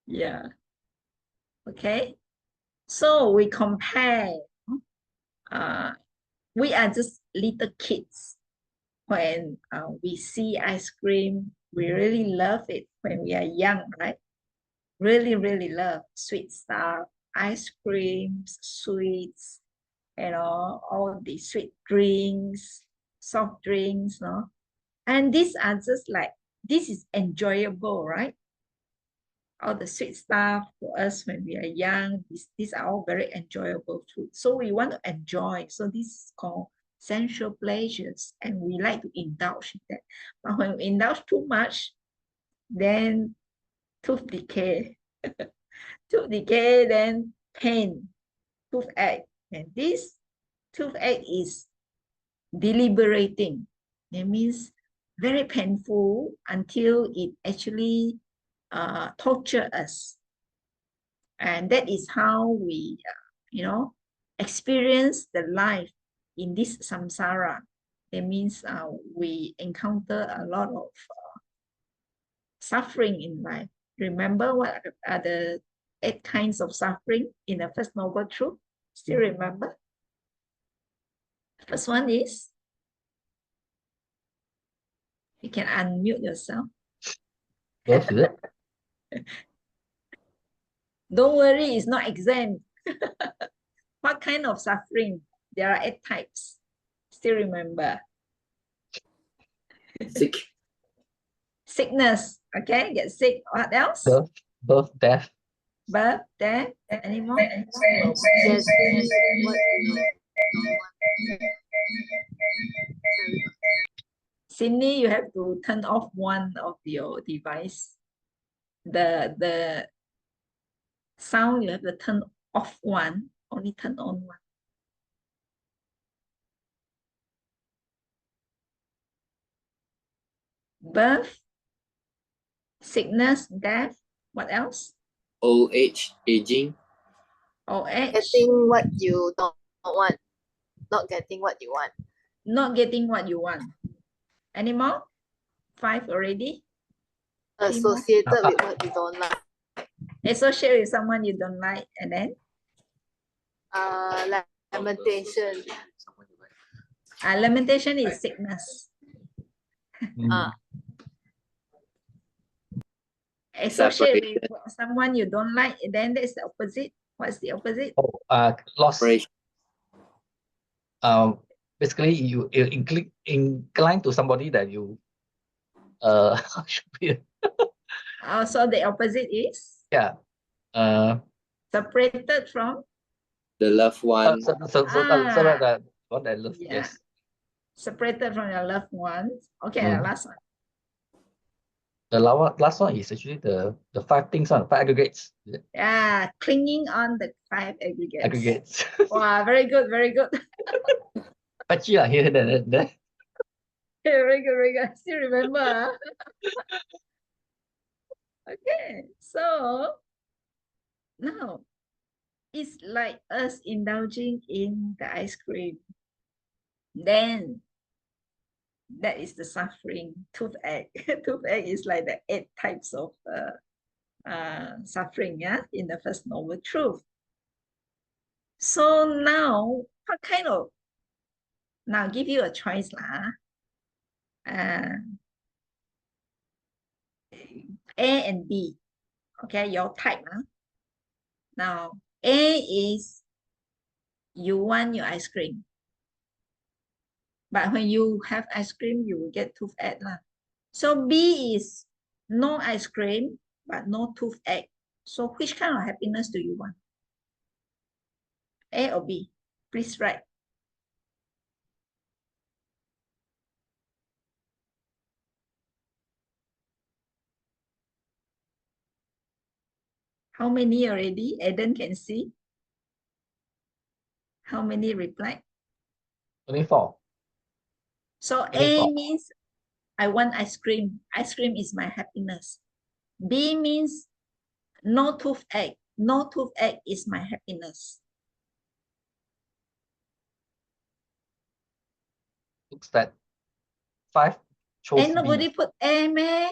Yeah. Okay. So we compare. We are just little kids. When we see ice cream, we really love it when we are young, right? Really, really love sweet stuff, ice creams, sweets, all the sweet drinks, soft drinks, no? And these are just like, this is enjoyable, right? All the sweet stuff for us when we are young, these are all very enjoyable too. So we want to enjoy. So this is called sensual pleasures, and we like to indulge in that. But when we indulge too much, then tooth decay. Tooth decay, then pain, toothache. And this toothache is deliberating. That means very painful until it actually torture us. And that is how we, experience the life in this samsara. That means we encounter a lot of suffering in life. Remember what are the 8 kinds of suffering in the First Noble Truth? Still remember? First one is, you can unmute yourself. Yes, is it? Don't worry, it's not exam. What kind of suffering? There are 8 types. Still remember. Sick. Sickness, okay? Get sick. What else? Birth, death. Birth, death, any more? Getting what you don't want. Sydney, you have to turn off one of your device. The sound, you have to turn off one, only turn on one. Birth, sickness, death, what else? Old age, aging. Old age, Getting what you don't want. Not getting what you want. not getting what you want. Any more? 5 already? 3 more? Associated with what you don't like. Associate with someone you don't like, and then? Lamentation. Lamentation is sickness. Associate with someone you don't like, and then that's the opposite. What's the opposite? Loss. Separation. Basically, you incline to somebody that you should be. So the opposite is? Yeah. Separated from? The loved one. So that one that love. Yeah. Yes. Separated from your loved ones. Okay, the last one. The last one is actually the 5 things on 5 aggregates. Yeah, clinging on the 5 aggregates. Aggregates. Wow, very good, very good. Patchy here, there. Very good, very good. Still remember. Okay, so now it's like us indulging in the ice cream. Then that is the suffering. Toothache. Toothache is like the 8 types of suffering, yeah, in the First Noble Truth. So now, what kind of, now give you a choice lah. A and B. Okay, your type. Now, A is you want your ice cream. But when you have ice cream, you will get toothache lah. So B is no ice cream, but no toothache. So which kind of happiness do you want? A or B? Please write. How many already? Eden can see. How many replied? Only 4. So Only 4. A means I want ice cream. Ice cream is my happiness. B means no toothache. No toothache is my happiness. Looks that 5 chose Ain't nobody B. put A, man.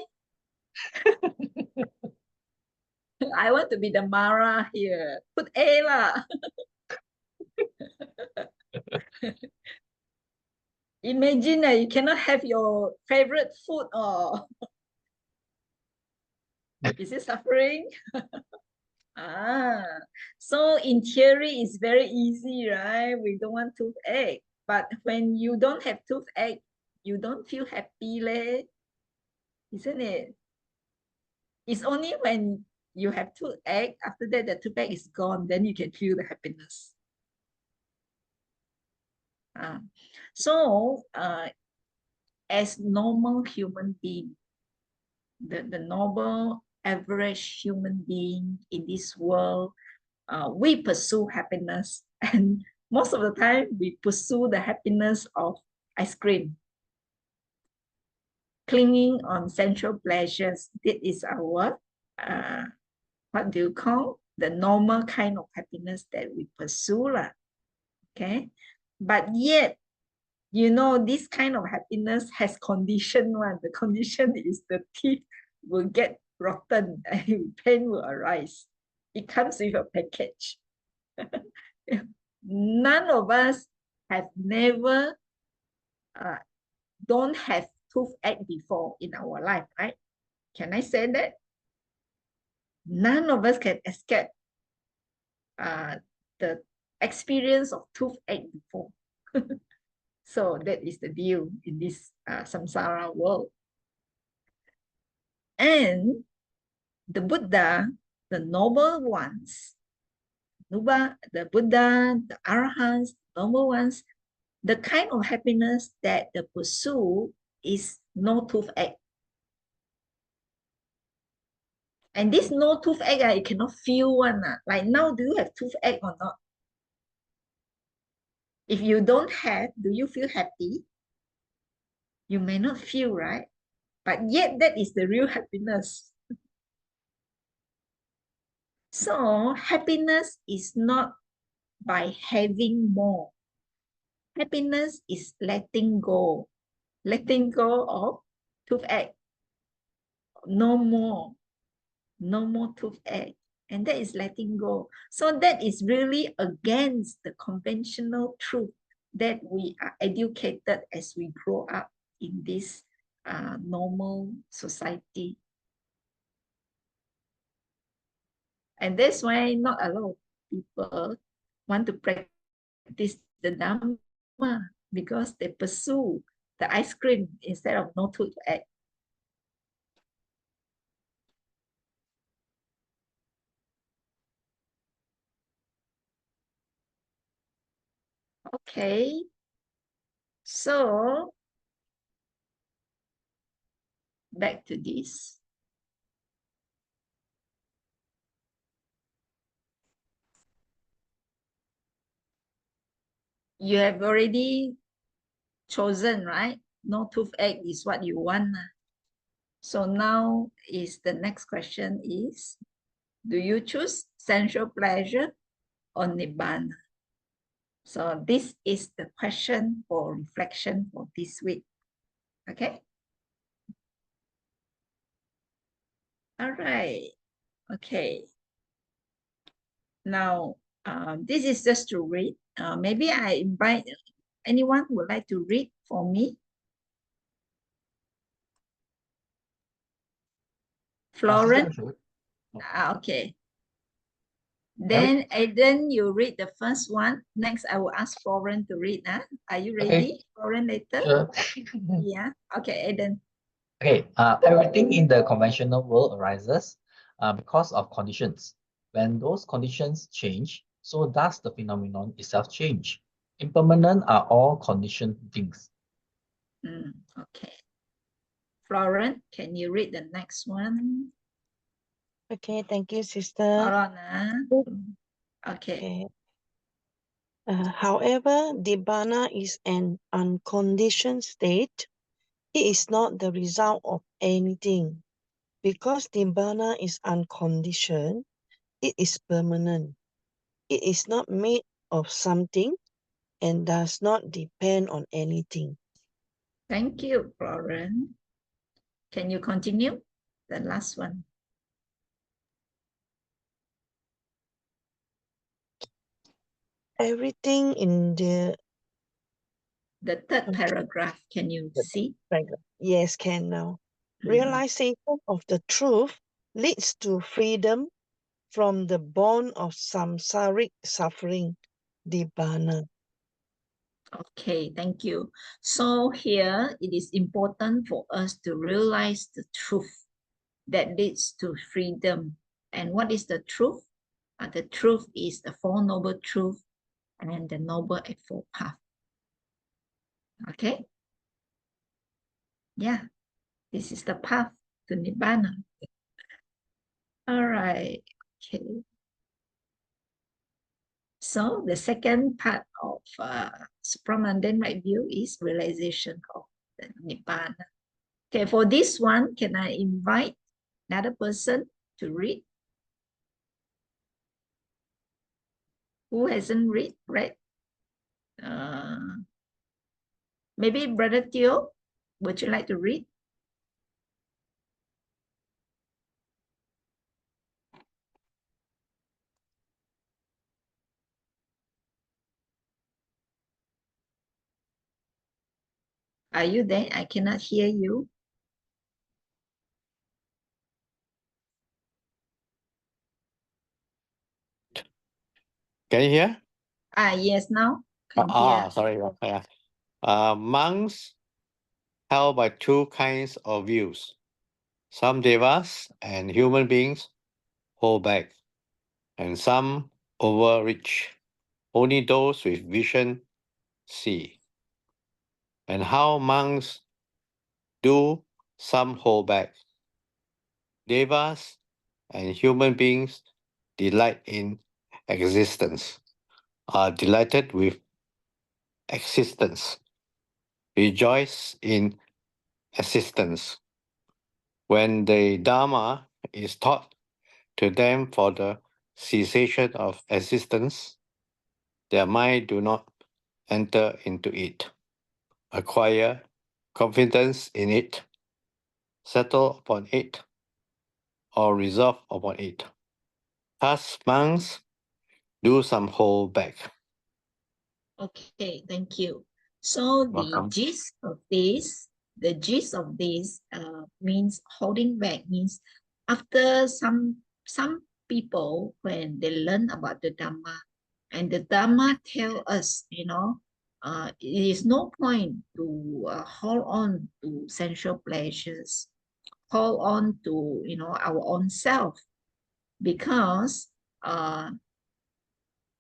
I want to be the Mara here. Put A lah. Imagine you cannot have your favorite food or is it suffering? So in theory it's very easy, right? We don't want toothache, but when you don't have toothache, you don't feel happy, leh, isn't it? It's only when you have toothache, after that the toothache is gone, then you can feel the happiness. So as normal human being, the normal average human being in this world, we pursue happiness, and most of the time we pursue the happiness of ice cream. Clinging on sensual pleasures, that is our what do you call, the normal kind of happiness that we pursue lah. Okay, but yet, you know, this kind of happiness has condition one. The condition is the teeth will get rotten and pain will arise. It comes with a package. None of us have never don't have toothache before in our life, right? Can I say that? None of us can escape the experience of toothache before. So that is the deal in this samsara world. And the Buddha, the noble ones, the Buddha, the Arahants, noble ones, the kind of happiness that they pursue is no toothache. And this no toothache, you cannot feel one. Like now, do you have toothache or not? If you don't have, do you feel happy? You may not feel, right? But yet that is the real happiness. So happiness is not by having more. Happiness is letting go of toothache. No more toothache. And that is letting go. So that is really against the conventional truth that we are educated as we grow up in this normal society. And that's why not a lot of people want to practice the Dhamma, because they pursue the ice cream instead of no toothache. Okay, so back to this. You have already chosen, right? No toothache is what you want. So now is the next question is, do you choose sensual pleasure or Nibbana? So this is the question for reflection for this week. Okay. All right. Okay. Now, this is just to read. Maybe I invite anyone who would like to read for me. Florence? Okay. Then Aiden, you read the first one. Next, I will ask Florence to read. Are you ready? Okay. Florence later? Sure. Yeah. Okay, Aiden. Okay, everything in the conventional world arises because of conditions. When those conditions change, so does the phenomenon itself change. Impermanent are all conditioned things. Okay. Florence, can you read the next one? Okay, thank you, sister. Hold on. Okay. However, Nibbana is an unconditioned state. It is not the result of anything. Because Nibbana is unconditioned, it is permanent. It is not made of something and does not depend on anything. Thank you, Florence. Can you continue? The last one. Everything in the third paragraph, can you see? Yes, can now. Realization of the truth leads to freedom from the bond of samsaric suffering, Nibbana. Okay, thank you. So here it is important for us to realize the truth that leads to freedom. And what is the truth? The truth is the Four Noble Truths and the Noble Eightfold Path. Okay? Yeah, this is the path to Nibbana. All right, okay. So the second part of supramandan right view is realization of the Nibbana. Okay, for this one, can I invite another person to read? Who hasn't read? Maybe Brother Teo, would you like to read? Are you there? I cannot hear you. Can you hear? Yes, now can hear. Sorry. Okay. Monks held by two kinds of views. Some devas and human beings hold back, and some overreach. Only those with vision see. And how monks do some hold back. Devas and human beings delight in existence, are delighted with existence, rejoice in existence. When the Dharma is taught to them for the cessation of existence, their mind do not enter into it, acquire confidence in it, settle upon it, or resolve upon it. Thus, monks do some hold back. Okay, thank you. So the Welcome. gist of this means holding back means after some people, when they learn about the Dhamma, and the Dhamma tell us, it is no point to hold on to sensual pleasures, hold on to our own self, because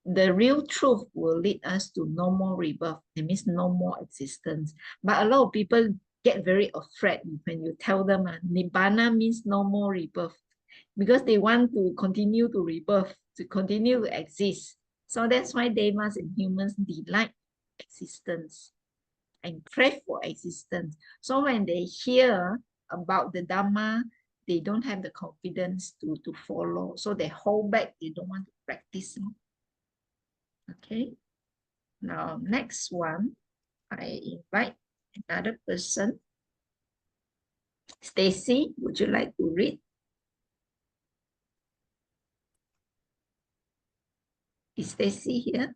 the real truth will lead us to no more rebirth. It means no more existence. But a lot of people get very afraid when you tell them Nibbana means no more rebirth, because they want to continue to rebirth, to continue to exist. So that's why devas and humans delight existence and crave for existence. So when they hear about the Dhamma, they don't have the confidence to follow. So they hold back, they don't want to practice. Okay, now next one, I invite another person. Stacy, would you like to read? Is Stacy here?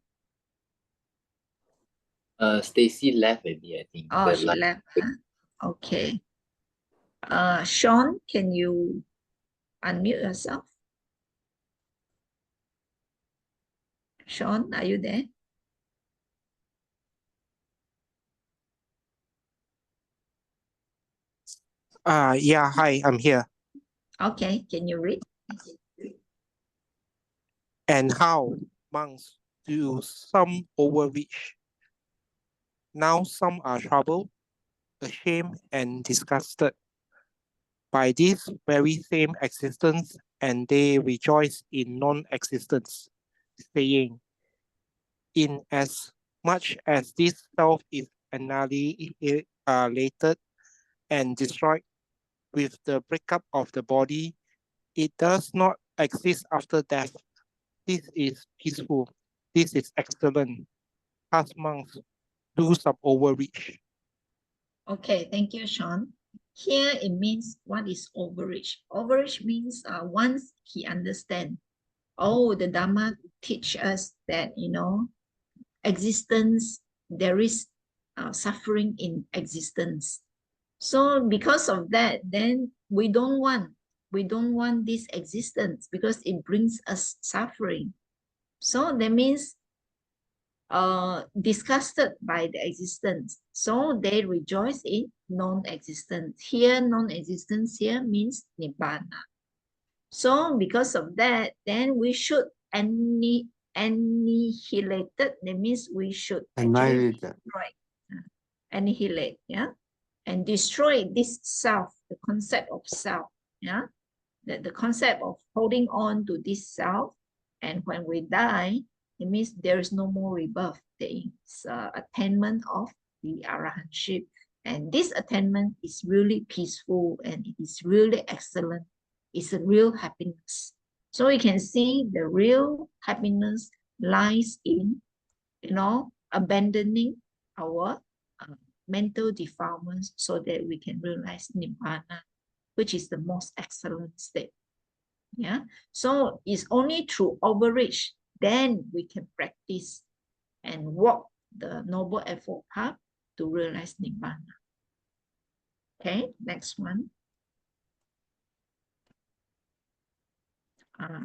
Stacy left maybe, I think. Oh, The she line- left. Huh? Okay. Sean, can you unmute yourself? Sean, are you there? Yeah, hi, I'm here. Okay, can you read? And how monks do some overreach. Now some are troubled, ashamed, and disgusted by this very same existence, and they rejoice in non-existence, saying, in as much as this self is annihilated and destroyed with the breakup of the body, it does not exist after death. This is peaceful. This is excellent. Thus monks do some overreach. Okay, thank you, Sean. Here it means what is overreach. Overreach means once he understands, oh, the Dhamma teach us that, existence, there is suffering in existence. So because of that, then we don't want this existence, because it brings us suffering. So that means disgusted by the existence. So they rejoice in non-existence. Here, non-existence here means Nibbana. So because of that, then we should annihilate it. That means we should actually destroy, annihilate, yeah, and destroy this self, the concept of self, yeah, the concept of holding on to this self. And when we die, it means there is no more rebirth. There is attainment of the arahantship, and this attainment is really peaceful and it is really excellent. It's a real happiness. So we can see the real happiness lies in, abandoning our mental defilements, so that we can realize Nibbana, which is the most excellent state. Yeah. So it's only through overreach then we can practice and walk the Noble Eightfold Path to realize Nibbana. Okay, next one.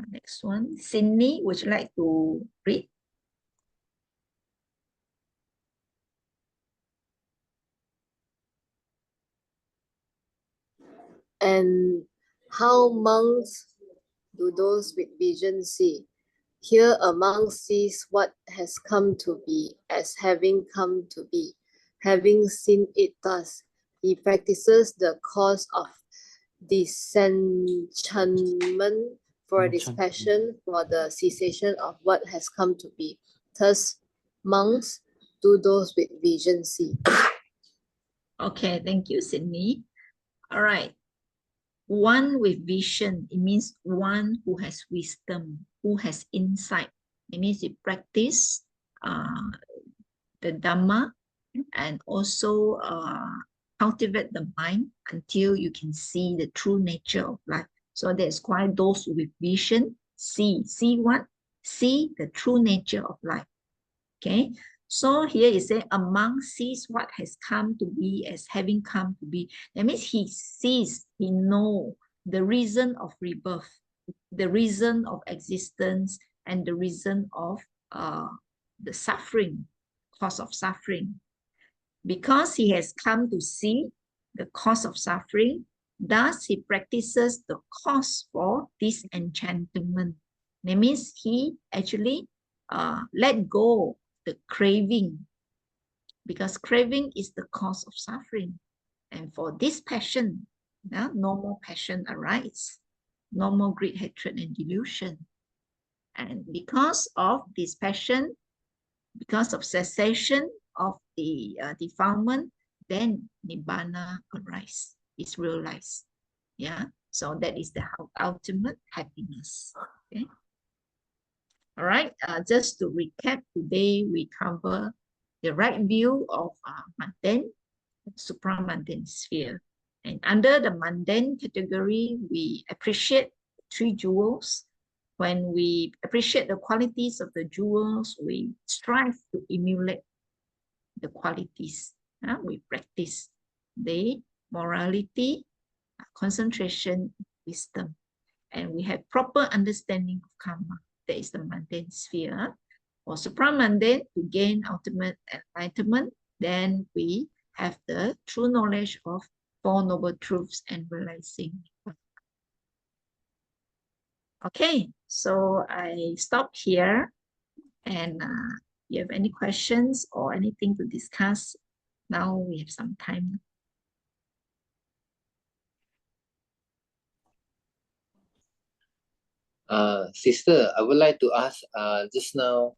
Next one. Sydney, would you like to read? And how monks do those with vision see? Here a monk sees what has come to be as having come to be. Having seen it thus, he practices the course of disenchantment for dispassion for the cessation of what has come to be. Thus, monks do those with vision see. Okay, thank you, Sydney. All right. One with vision, it means one who has wisdom, who has insight. It means you practice the Dhamma and also cultivate the mind until you can see the true nature of life. So that's why those with vision see what? See the true nature of life. Okay. So here it says a monk sees what has come to be as having come to be. That means he sees, he knows the reason of rebirth, the reason of existence, and the reason of the suffering, cause of suffering. Because he has come to see the cause of suffering, thus he practices the cause for disenchantment. That means he actually let go the craving, because craving is the cause of suffering. And for this passion, no more passion arise, no more greed, hatred, and delusion. And because of this passion, because of cessation of the defilement, then Nibbana arise, is realized. Yeah, so that is the ultimate happiness. Okay. All right, just to recap, today we cover the right view of mundane, supramundane sphere. And under the mundane category, we appreciate three jewels. When we appreciate the qualities of the jewels, we strive to emulate the qualities. We practice the morality, concentration, wisdom, and we have proper understanding of karma. That is the mundane sphere. For supramundane, to gain ultimate enlightenment, then we have the true knowledge of Four Noble Truths and realizing. Okay, so I stop here, and you have any questions or anything to discuss? Now we have some time. Sister, I would like to ask just now,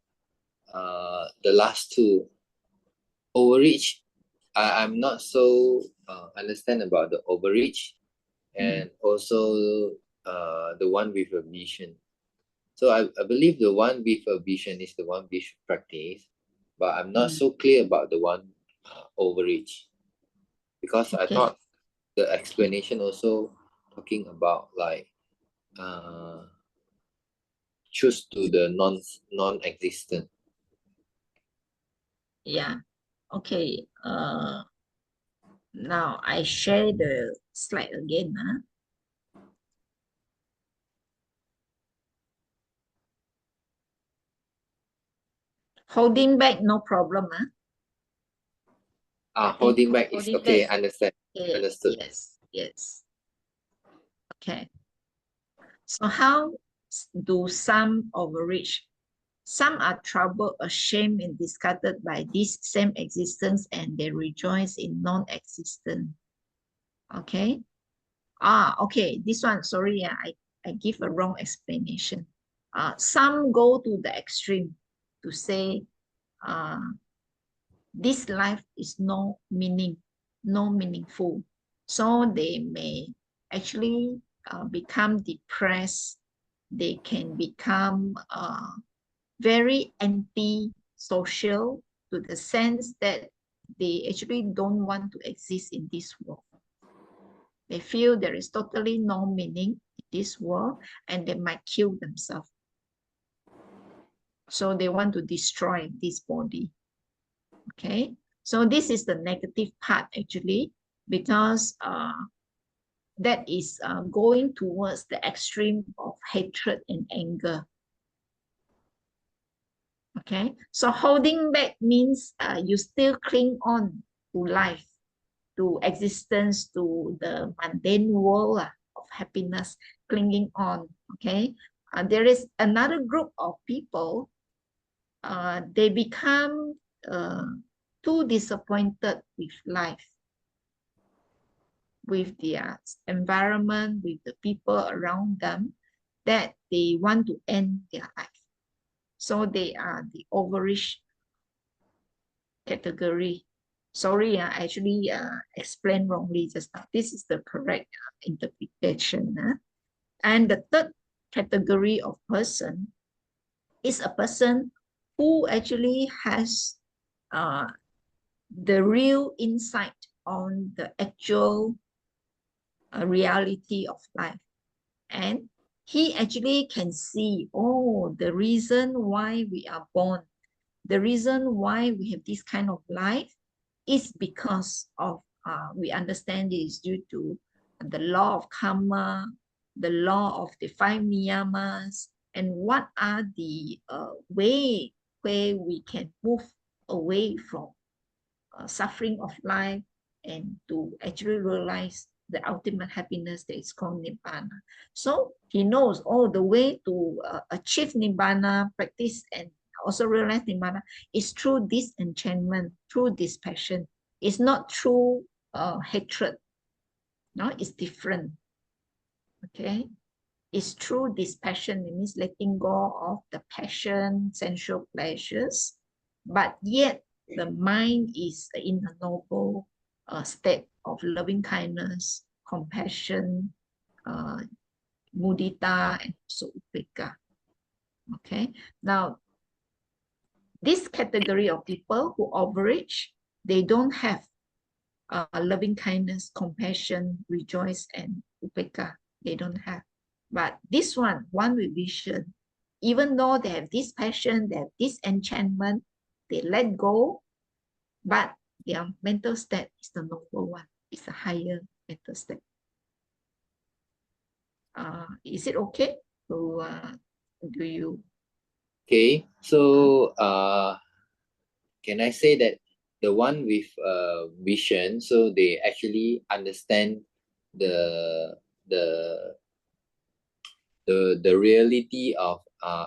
the last two, overreach. I'm not so understand about the overreach and also the one with a vision. So I believe the one with a vision is the one we should practice, but I'm not so clear about the one overreach, because I thought the explanation also talking about like choose to the non-existent. Yeah. Okay. Now I share the slide again. Holding back, no problem. Holding back is okay. Back. Understand. Okay. Understood. Yes. Okay. So how do some overreach? Some are troubled, ashamed, and disgusted by this same existence, and they rejoice in non-existence. Okay. Okay. This one, sorry, I give a wrong explanation. Some go to the extreme to say, this life is no meaningful. So they may actually become depressed. They can become very anti-social, to the sense that they actually don't want to exist in this world. They feel there is totally no meaning in this world, and they might kill themselves. So they want to destroy this body. Okay, so this is the negative part actually. because that is going towards the extreme of hatred and anger. Okay, so holding back means you still cling on to life, to existence, to the mundane world of happiness, clinging on. Okay, there is another group of people, they become too disappointed with life, with their environment, with the people around them, that they want to end their life. So they are the overreach category. Sorry, I actually explained wrongly just now. This is the correct interpretation. And the third category of person is a person who actually has the real insight on the actual reality of life. And he actually can see, oh, the reason why we are born, the reason why we have this kind of life is because of, we understand it is due to the law of karma, the law of the 5 niyamas, and what are the way where we can move away from suffering of life and to actually realize the ultimate happiness that is called Nibbana. So he knows, oh, the way to achieve Nibbana, practice and also realize Nibbana is through disenchantment, through dispassion. It's not through hatred. No, it's different. Okay, it's through dispassion. It means letting go of the passion, sensual pleasures, but yet the mind is in a noble state of loving kindness, compassion, mudita, and also upekkha. Okay, now this category of people who overreach, they don't have loving kindness, compassion, rejoice, and upekkha. They don't have. But this one with vision, even though they have this passion, they have this enchantment, they let go, but their mental state is the noble one. It's a higher mental state. Is it okay? So, do you? Okay, so can I say that the one with vision, so they actually understand the the the reality of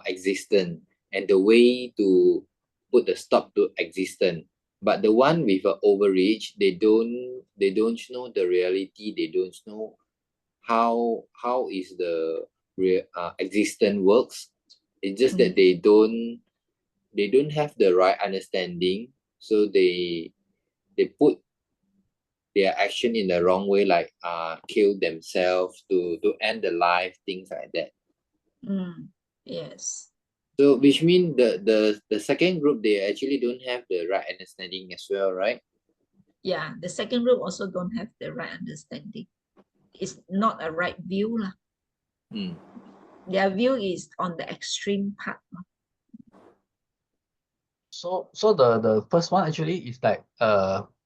existence and the way to put the stop to existence. But the one with overreach, they don't know the reality. They don't know how is the existence works. It's just that they don't have the right understanding, so they put their action in the wrong way, like kill themselves to end the life, things like that. Yes. So which means the second group, they actually don't have the right understanding as well, right? Yeah, the second group also don't have the right understanding. It's not a right view. Their view is on the extreme part. So the first one actually is like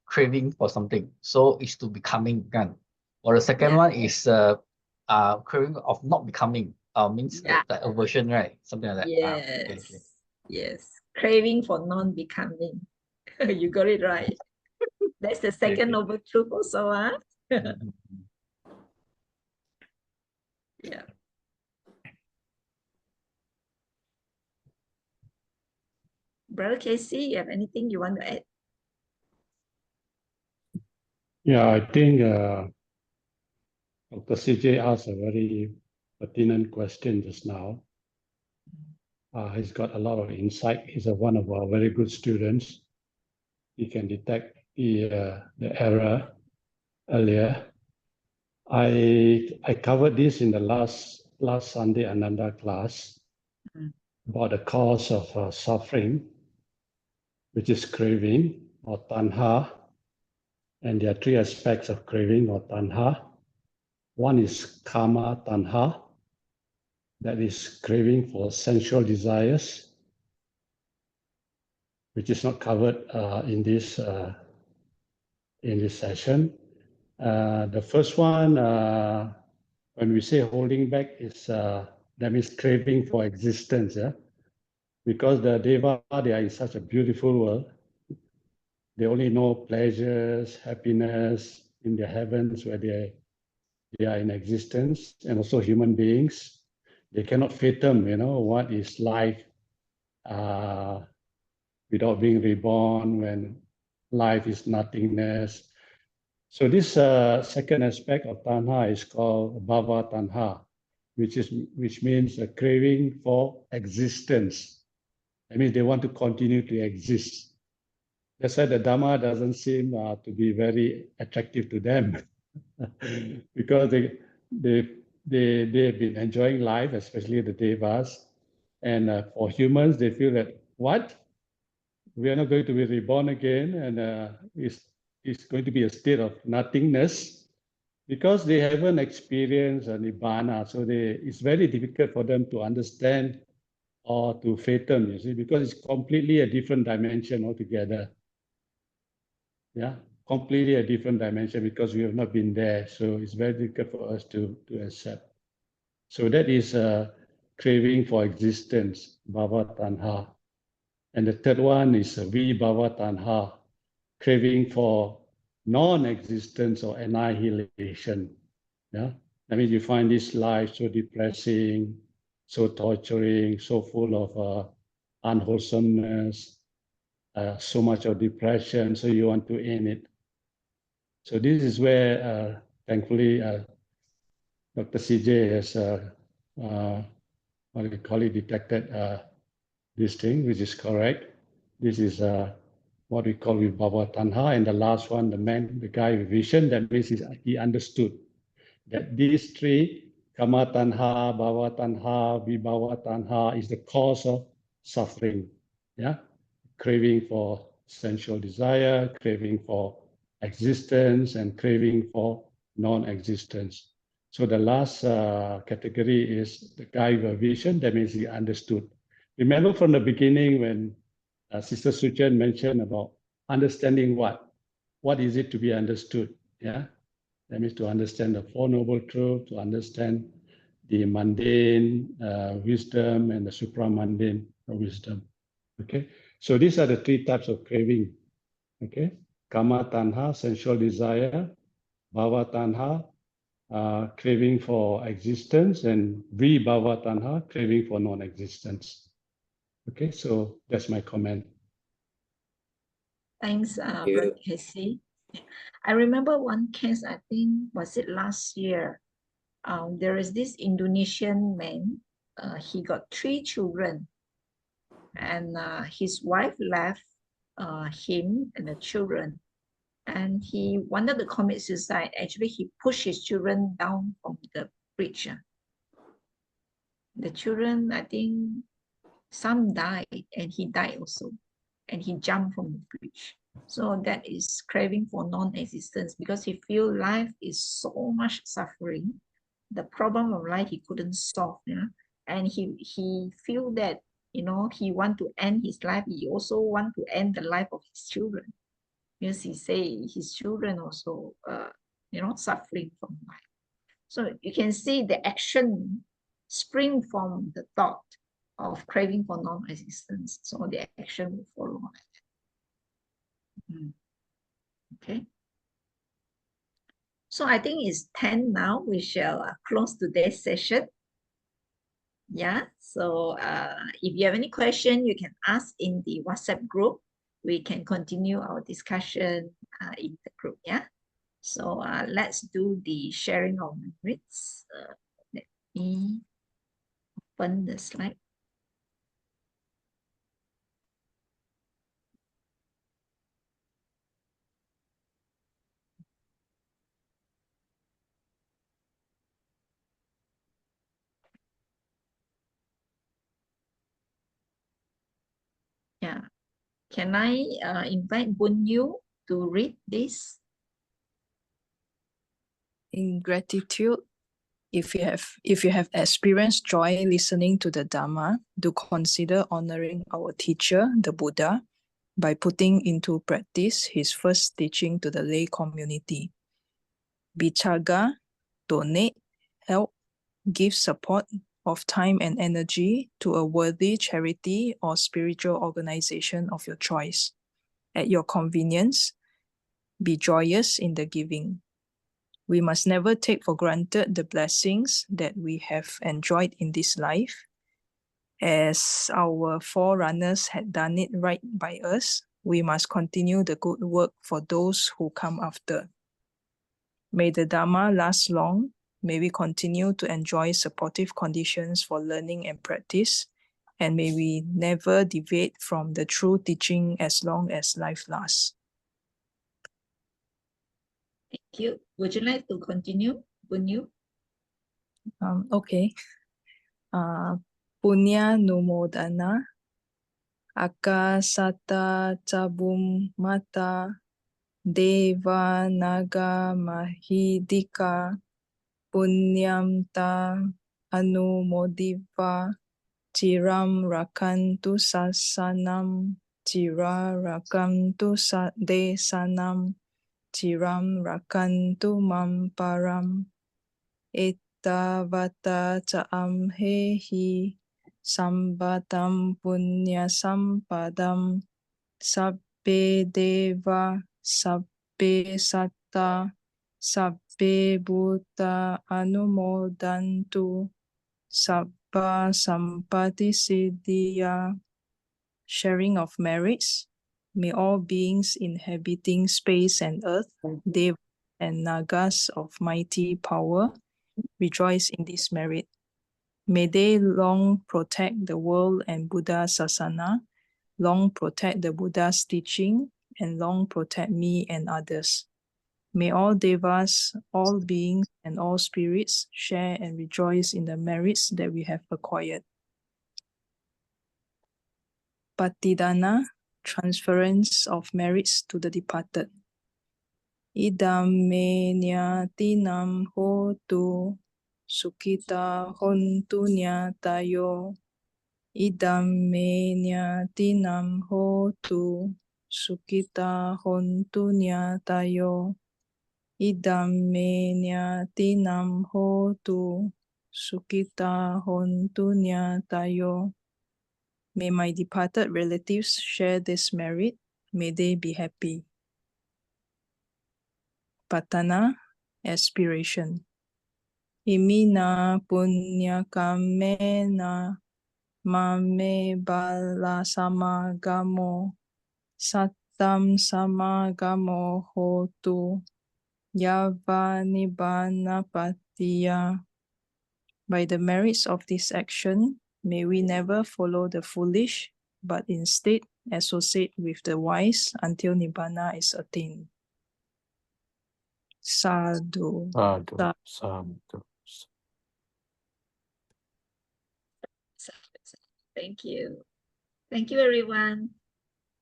craving for something. So it's to becoming kan. Or the second one is craving of not becoming. Means the aversion, right? Something like that. Yes. Okay. Yes. Craving for non-becoming. You got it right. That's the second noble truth also, huh? Yeah. Brother Casey, you have anything you want to add? Yeah, I think Dr. CJ asked a very pertinent question just now. He's got a lot of insight. He's one of our very good students. He can detect the error earlier. I covered this in the last Sunday Ananda class about the cause of suffering, which is craving or tanha. And there are 3 aspects of craving or tanha. One is kama tanha, that is craving for sensual desires, which is not covered in this session. The first one, when we say holding back, is that means craving for existence. Yeah? Because the Deva, they are in such a beautiful world. They only know pleasures, happiness in the heavens where they are in existence, and also human beings. They cannot fathom, what is life without being reborn, when life is nothingness. So this second aspect of tanha is called bhava tanha, which means a craving for existence. That means they want to continue to exist. That's why the Dhamma doesn't seem to be very attractive to them, because they've been enjoying life, especially the Devas, and for humans they feel that what, we are not going to be reborn again, and it's going to be a state of nothingness, because they haven't experienced nibbana. So it's very difficult for them to understand or to fathom, you see, because it's completely a different dimension altogether. Yeah, completely a different dimension, because we have not been there. So it's very difficult for us to accept. So that is a craving for existence, bhava tanha. And the third one is vibhava tanha, craving for non-existence or annihilation. Yeah, I mean, you find this life so depressing, so torturing, so full of unwholesomeness, so much of depression, so you want to end it. So this is where, thankfully, Dr. CJ has, what do you call it, detected this thing, which is correct. This is what we call vibhava tanha. And the last one, the guy with vision, that means he understood that these three, kama tanha, bhava tanha, vibhava tanha, is the cause of suffering. Yeah, craving for sensual desire, craving for existence, and craving for non-existence. So the last category is the guy with a vision. That means he understood. Remember from the beginning when Sister Suchan mentioned about understanding what is it to be understood? Yeah, that means to understand the Four Noble Truths, to understand the mundane wisdom and the supramundane wisdom. Okay, so these are the three types of craving. Okay, kama tanha, sensual desire; bhava tanha, craving for existence; and vibhava tanha, craving for non-existence. Okay, so that's my comment. Thanks, Brother Casey. I remember one case, I think, was it last year? There is this Indonesian man, he got 3 children, and his wife left him and the children, and he wanted to commit suicide. Actually, he pushed his children down from the bridge. The children, I think, some died, and he died also, and he jumped from the bridge. So that is craving for non-existence, because he feels life is so much suffering. The problem of life he couldn't solve, and he feel that, he want to end his life. He also want to end the life of his children, because he say his children also suffering from life. So you can see the action spring from the thought of craving for non-existence. So the action will follow. Okay. So I think it's 10 now. We shall close today's session. Yeah. So if you have any question, you can ask in the WhatsApp group. We can continue our discussion in the group. Yeah. So let's do the sharing of memories. Let me open the slide. Yeah. Can I invite Boon Yu to read this? In gratitude, if you have experienced joy listening to the Dhamma, do consider honoring our teacher, the Buddha, by putting into practice his first teaching to the lay community. Bichaga, donate, help, give support of time and energy to a worthy charity or spiritual organization of your choice. At your convenience, be joyous in the giving. We must never take for granted the blessings that we have enjoyed in this life. As our forerunners had done it right by us, we must continue the good work for those who come after. May the Dharma last long. May we continue to enjoy supportive conditions for learning and practice. And may we never deviate from the true teaching as long as life lasts. Thank you. Would you like to continue, Bunyu? Okay. Punya Numodana Akasata Cabum Mata Deva Naga Mahidika Punyamta Anumodiva Chiram Rakantu Sasanam Chira Rakantu Desanam Chiram Rakantu Mamparam Etavata Chaam Hehi Sambatam Punya Sampadam Sabbe Deva Sabbe Satta Sabbe Bhuta Anumodantu Sabba Sampati Siddhya. Sharing of merits. May all beings inhabiting space and earth, Deva and Nagas of mighty power, rejoice in this merit. May they long protect the world and Buddha Sasana, long protect the Buddha's teaching, and long protect me and others. May all devas, all beings, and all spirits share and rejoice in the merits that we have acquired. Patidana, transference of merits to the departed. Idam me nyatinam hotu, sukita hontu nyatayo. Idam me nyatinam hotu, sukita hontu nyatayo. Idam me nyatinam hotu, sukita hontu nyatayo. May my departed relatives share this merit. May they be happy. Patana, aspiration. Imina punya kamena mame bala samagamo satam samagamo hotu yava nibbana patiya. By the merits of this action, may we never follow the foolish, but instead associate with the wise until Nibbana is attained. Sadhu. Sadhu, sadhu. Thank you. Thank you, everyone.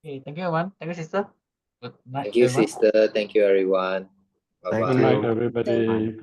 Okay, thank you, everyone. Thank you, sister. Good night, Thank you, everyone. sister. Thank you, everyone. Thank Bye-bye. Good night, you. everybody.